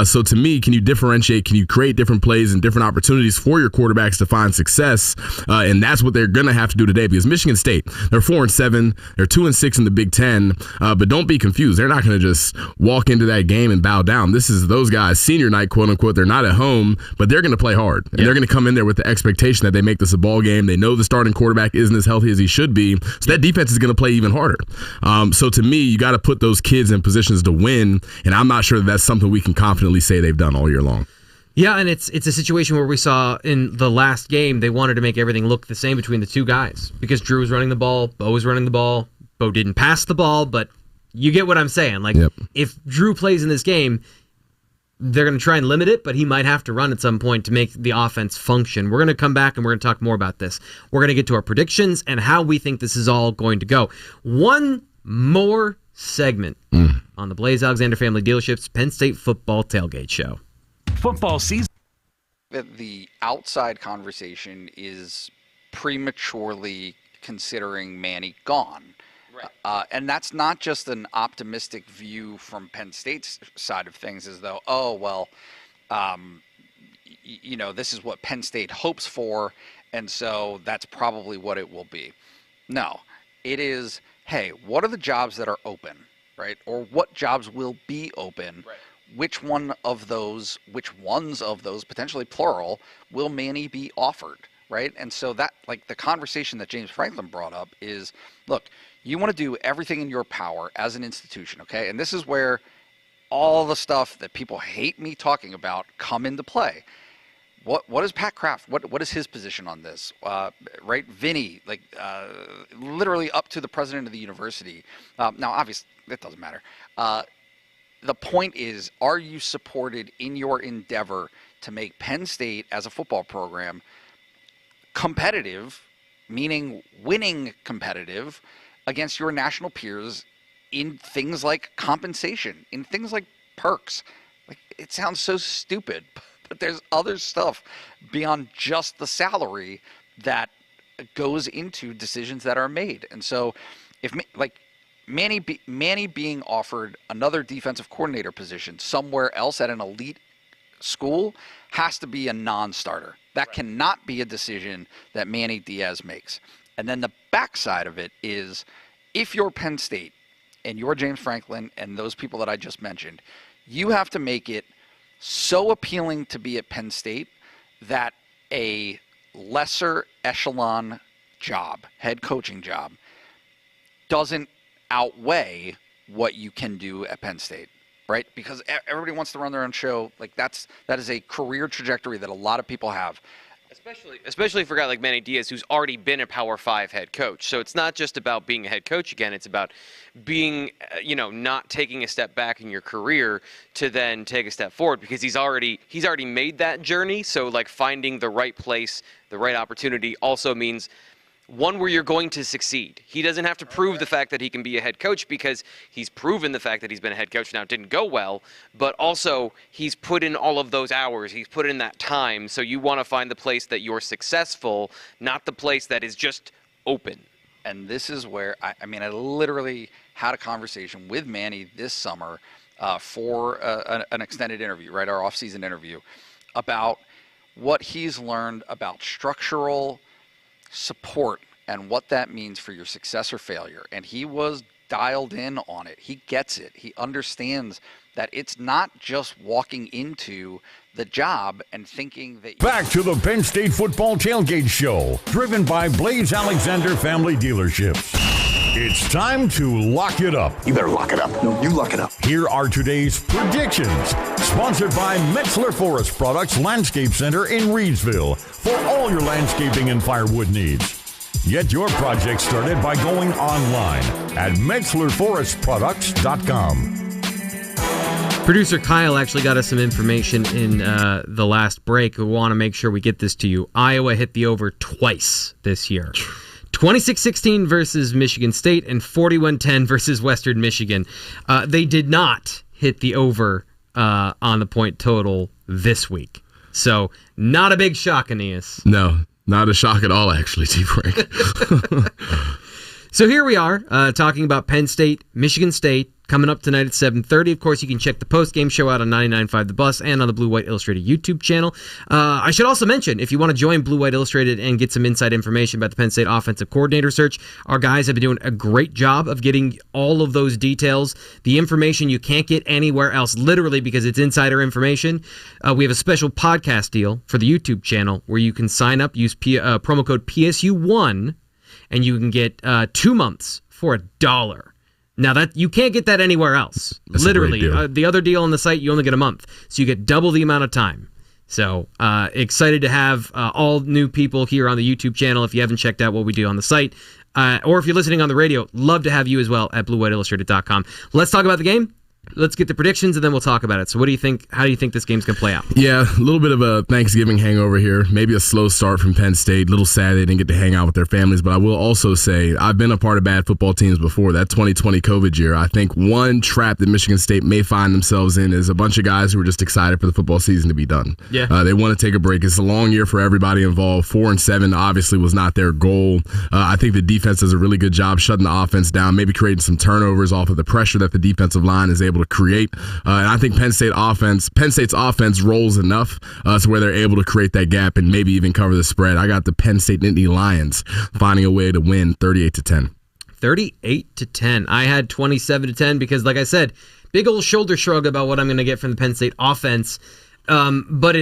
So to me, can you differentiate, can you create different plays and different opportunities for your quarterbacks to find success? And that's what they're going to have to do today, because Michigan State, they're 4-7, they're 2-6 in the Big Ten, but don't be confused. They're not going to just walk into that game and bow down. This is those guys, senior night, quote unquote. They're not at home, but they're going to play hard. And they're going to come in there with the expectation that they make this a ball game. They know the starting quarterback isn't as healthy as he should be. So that defense is going to play even harder. So to me, you got to put those kids in positions to win, and I'm not sure that that's something we can confidently say they've done all year long. Yeah, and it's a situation where we saw in the last game, they wanted to make everything look the same between the two guys, because Drew was running the ball, Bo was running the ball. Bo didn't pass the ball, but you get what I'm saying. Like, if Drew plays in this game, they're going to try and limit it, but he might have to run at some point to make the offense function. We're going to come back and we're going to talk more about this. We're going to get to our predictions and how we think this is all going to go. One more segment on the Blaze Alexander Family Dealerships Penn State Football Tailgate Show. Football season. The outside conversation is prematurely considering Manny gone. Right. And that's not just an optimistic view from Penn State's side of things, as though, this is what Penn State hopes for, and so that's probably what it will be. No, it is, hey, what are the jobs that are open, right? Or what jobs will be open? Right. Which ones of those, potentially plural, will Manny be offered, right? And so that, like, the conversation that James Franklin brought up is, look, you want to do everything in your power as an institution, okay? And this is where all the stuff that people hate me talking about come into play. What is Pat Kraft? What is his position on this? Right, Vinny, literally up to the president of the university. Now, obviously, that doesn't matter. The point is, are you supported in your endeavor to make Penn State as a football program competitive, meaning winning competitive, against your national peers in things like compensation, in things like perks? Like, it sounds so stupid, but there's other stuff beyond just the salary that goes into decisions that are made. And so if Manny being offered another defensive coordinator position somewhere else at an elite school has to be a non-starter. That cannot be a decision that Manny Diaz makes. And then the backside of it is, if you're Penn State and you're James Franklin and those people that I just mentioned, you have to make it so appealing to be at Penn State that a lesser echelon job, head coaching job, doesn't outweigh what you can do at Penn State, right? Because everybody wants to run their own show. Like, that is a career trajectory that a lot of people have. Especially for a guy like Manny Diaz, who's already been a Power 5 head coach. So it's not just about being a head coach again. It's about being, not taking a step back in your career to then take a step forward, because he's already made that journey. So, like, finding the right place, the right opportunity also means one where you're going to succeed. He doesn't have to prove the fact that he can be a head coach, because he's proven the fact that he's been a head coach. Now, it didn't go well, but also he's put in all of those hours. He's put in that time. So you want to find the place that you're successful, not the place that is just open. And this is where, I literally had a conversation with Manny this summer for an extended interview, right, our off-season interview, about what he's learned about structural support and what that means for your success or failure. And he was dialed in on it. He gets it. He understands that it's not just walking into the job and thinking that... Back to the Penn State Football Tailgate Show, driven by Blaze Alexander Family Dealerships. It's time to lock it up. You better lock it up. No, you lock it up. Here are today's predictions, sponsored by Metzler Forest Products Landscape Center in Reedsville for all your landscaping and firewood needs. Get your project started by going online at MetzlerForestProducts.com. Producer Kyle actually got us some information in the last break. We want to make sure we get this to you. Iowa hit the over twice this year. 26-16 versus Michigan State and 41-10 versus Western Michigan. They did not hit the over on the point total this week. So not a big shock, Aeneas. No, not a shock at all, actually, T-Frank. So here we are talking about Penn State, Michigan State, coming up tonight at 7:30. Of course, you can check the post-game show out on 99.5 The Bus and on the Blue White Illustrated YouTube channel. I should also mention, if you want to join Blue White Illustrated and get some inside information about the Penn State offensive coordinator search, our guys have been doing a great job of getting all of those details, the information you can't get anywhere else, literally because it's insider information. We have a special podcast deal for the YouTube channel where you can sign up, use promo code PSU1, and you can get 2 months for $1. Now that you can't get that anywhere else. That's literally, the other deal on the site, you only get a month, so you get double the amount of time. So excited to have all new people here on the YouTube channel. If you haven't checked out what we do on the site, or if you're listening on the radio, love to have you as well at BlueWhiteIllustrated.com. Let's talk about the game. Let's get the predictions, and then we'll talk about it. So what do you think? How do you think this game's going to play out? Yeah, a little bit of a Thanksgiving hangover here. Maybe a slow start from Penn State. A little sad they didn't get to hang out with their families. But I will also say I've been a part of bad football teams before. That 2020 COVID year, I think one trap that Michigan State may find themselves in is a bunch of guys who are just excited for the football season to be done. Yeah. They want to take a break. It's a long year for everybody involved. 4-7 obviously was not their goal. I think the defense does a really good job shutting the offense down, maybe creating some turnovers off of the pressure that the defensive line is able to create. And I think Penn State's offense rolls enough to where they're able to create that gap and maybe even cover the spread. I got the Penn State Nittany Lions finding a way to win 38-10. 38-10. I had 27-10 because, like I said, big old shoulder shrug about what I'm going to get from the Penn State offense. But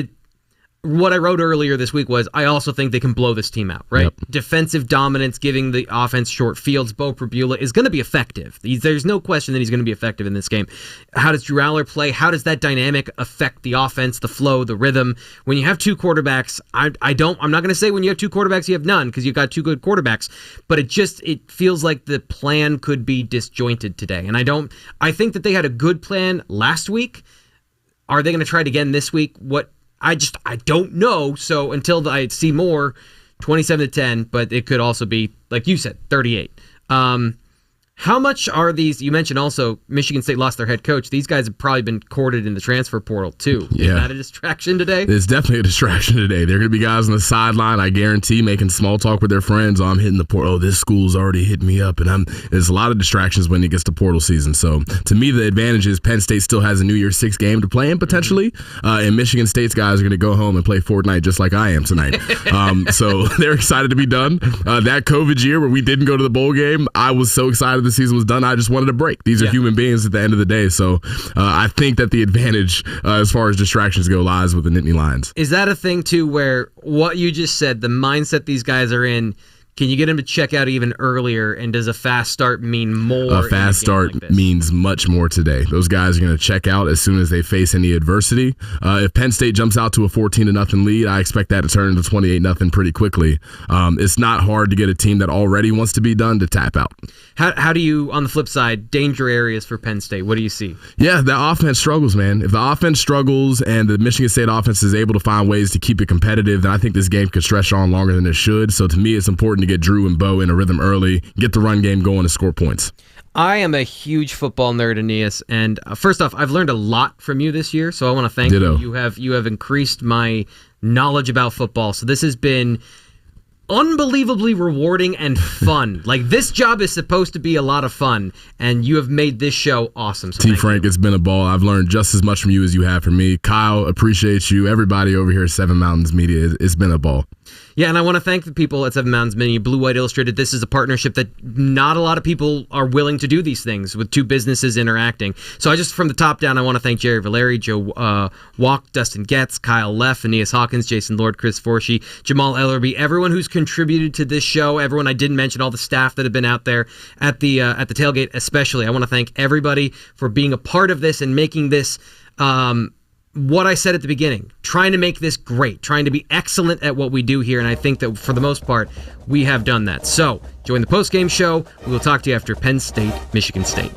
what I wrote earlier this week was I also think they can blow this team out, right? Yep. Defensive dominance, giving the offense short fields. Bo Prabula is going to be effective. There's no question that he's going to be effective in this game. How does Drew Aller play? How does that dynamic affect the offense, the flow, the rhythm? When you have two quarterbacks, I'm not going to say when you have two quarterbacks, you have none, because you've got two good quarterbacks, but it feels like the plan could be disjointed today. And I think that they had a good plan last week. Are they going to try it again this week? I don't know. So until I see more, 27-10, but it could also be, like you said, 38. How much are these? You mentioned also Michigan State lost their head coach. These guys have probably been courted in the transfer portal too. Yeah. Is that a distraction today? It's definitely a distraction today. There are going to be guys on the sideline, I guarantee, making small talk with their friends. I'm hitting the portal. Oh, this school's already hit me up. And there's a lot of distractions when it gets to portal season. So to me, the advantage is Penn State still has a New Year's 6 game to play in potentially. And Michigan State's guys are going to go home and play Fortnite just like I am tonight. So they're excited to be done. That COVID year where we didn't go to the bowl game, I was so excited the season was done. I just wanted a break. These are human beings at the end of the day. So I think that the advantage as far as distractions go lies with the Nittany Lions. Is that a thing too where what you just said, the mindset these guys are in, can you get them to check out even earlier? And does a fast start mean more? A fast start means much more today. Those guys are going to check out as soon as they face any adversity. If Penn State jumps out to a 14-0 lead, I expect that to turn into 28-0 pretty quickly. It's not hard to get a team that already wants to be done to tap out. How do you, on the flip side, danger areas for Penn State? What do you see? Yeah, the offense struggles, man. If the offense struggles and the Michigan State offense is able to find ways to keep it competitive, then I think this game could stretch on longer than it should. So to me, it's important to get Drew and Bo in a rhythm early, get the run game going, and score points. I am a huge football nerd, Aeneas, and first off, I've learned a lot from you this year, so I want to thank you. You have increased my knowledge about football. So this has been unbelievably rewarding and fun. Like, this job is supposed to be a lot of fun, and you have made this show awesome. So T. Frank, it's been a ball. I've learned just as much from you as you have from me. Kyle, appreciate you. Everybody over here at Seven Mountains Media, it's been a ball. Yeah, and I want to thank the people at Seven Mountains Media, Blue White Illustrated. This is a partnership that not a lot of people are willing to do these things with two businesses interacting. So I just, from the top down, I want to thank Jerry Valeri, Joe Walk, Dustin Getz, Kyle Leff, Aeneas Hawkins, Jason Lord, Chris Forshee, Jamal Ellerby, everyone who's contributed to this show, everyone I didn't mention, all the staff that have been out there at the tailgate especially. I want to thank everybody for being a part of this and making this what I said at the beginning, trying to make this great, trying to be excellent at what we do here, and I think that for the most part, we have done that. So, join the postgame show. We will talk to you after Penn State, Michigan State.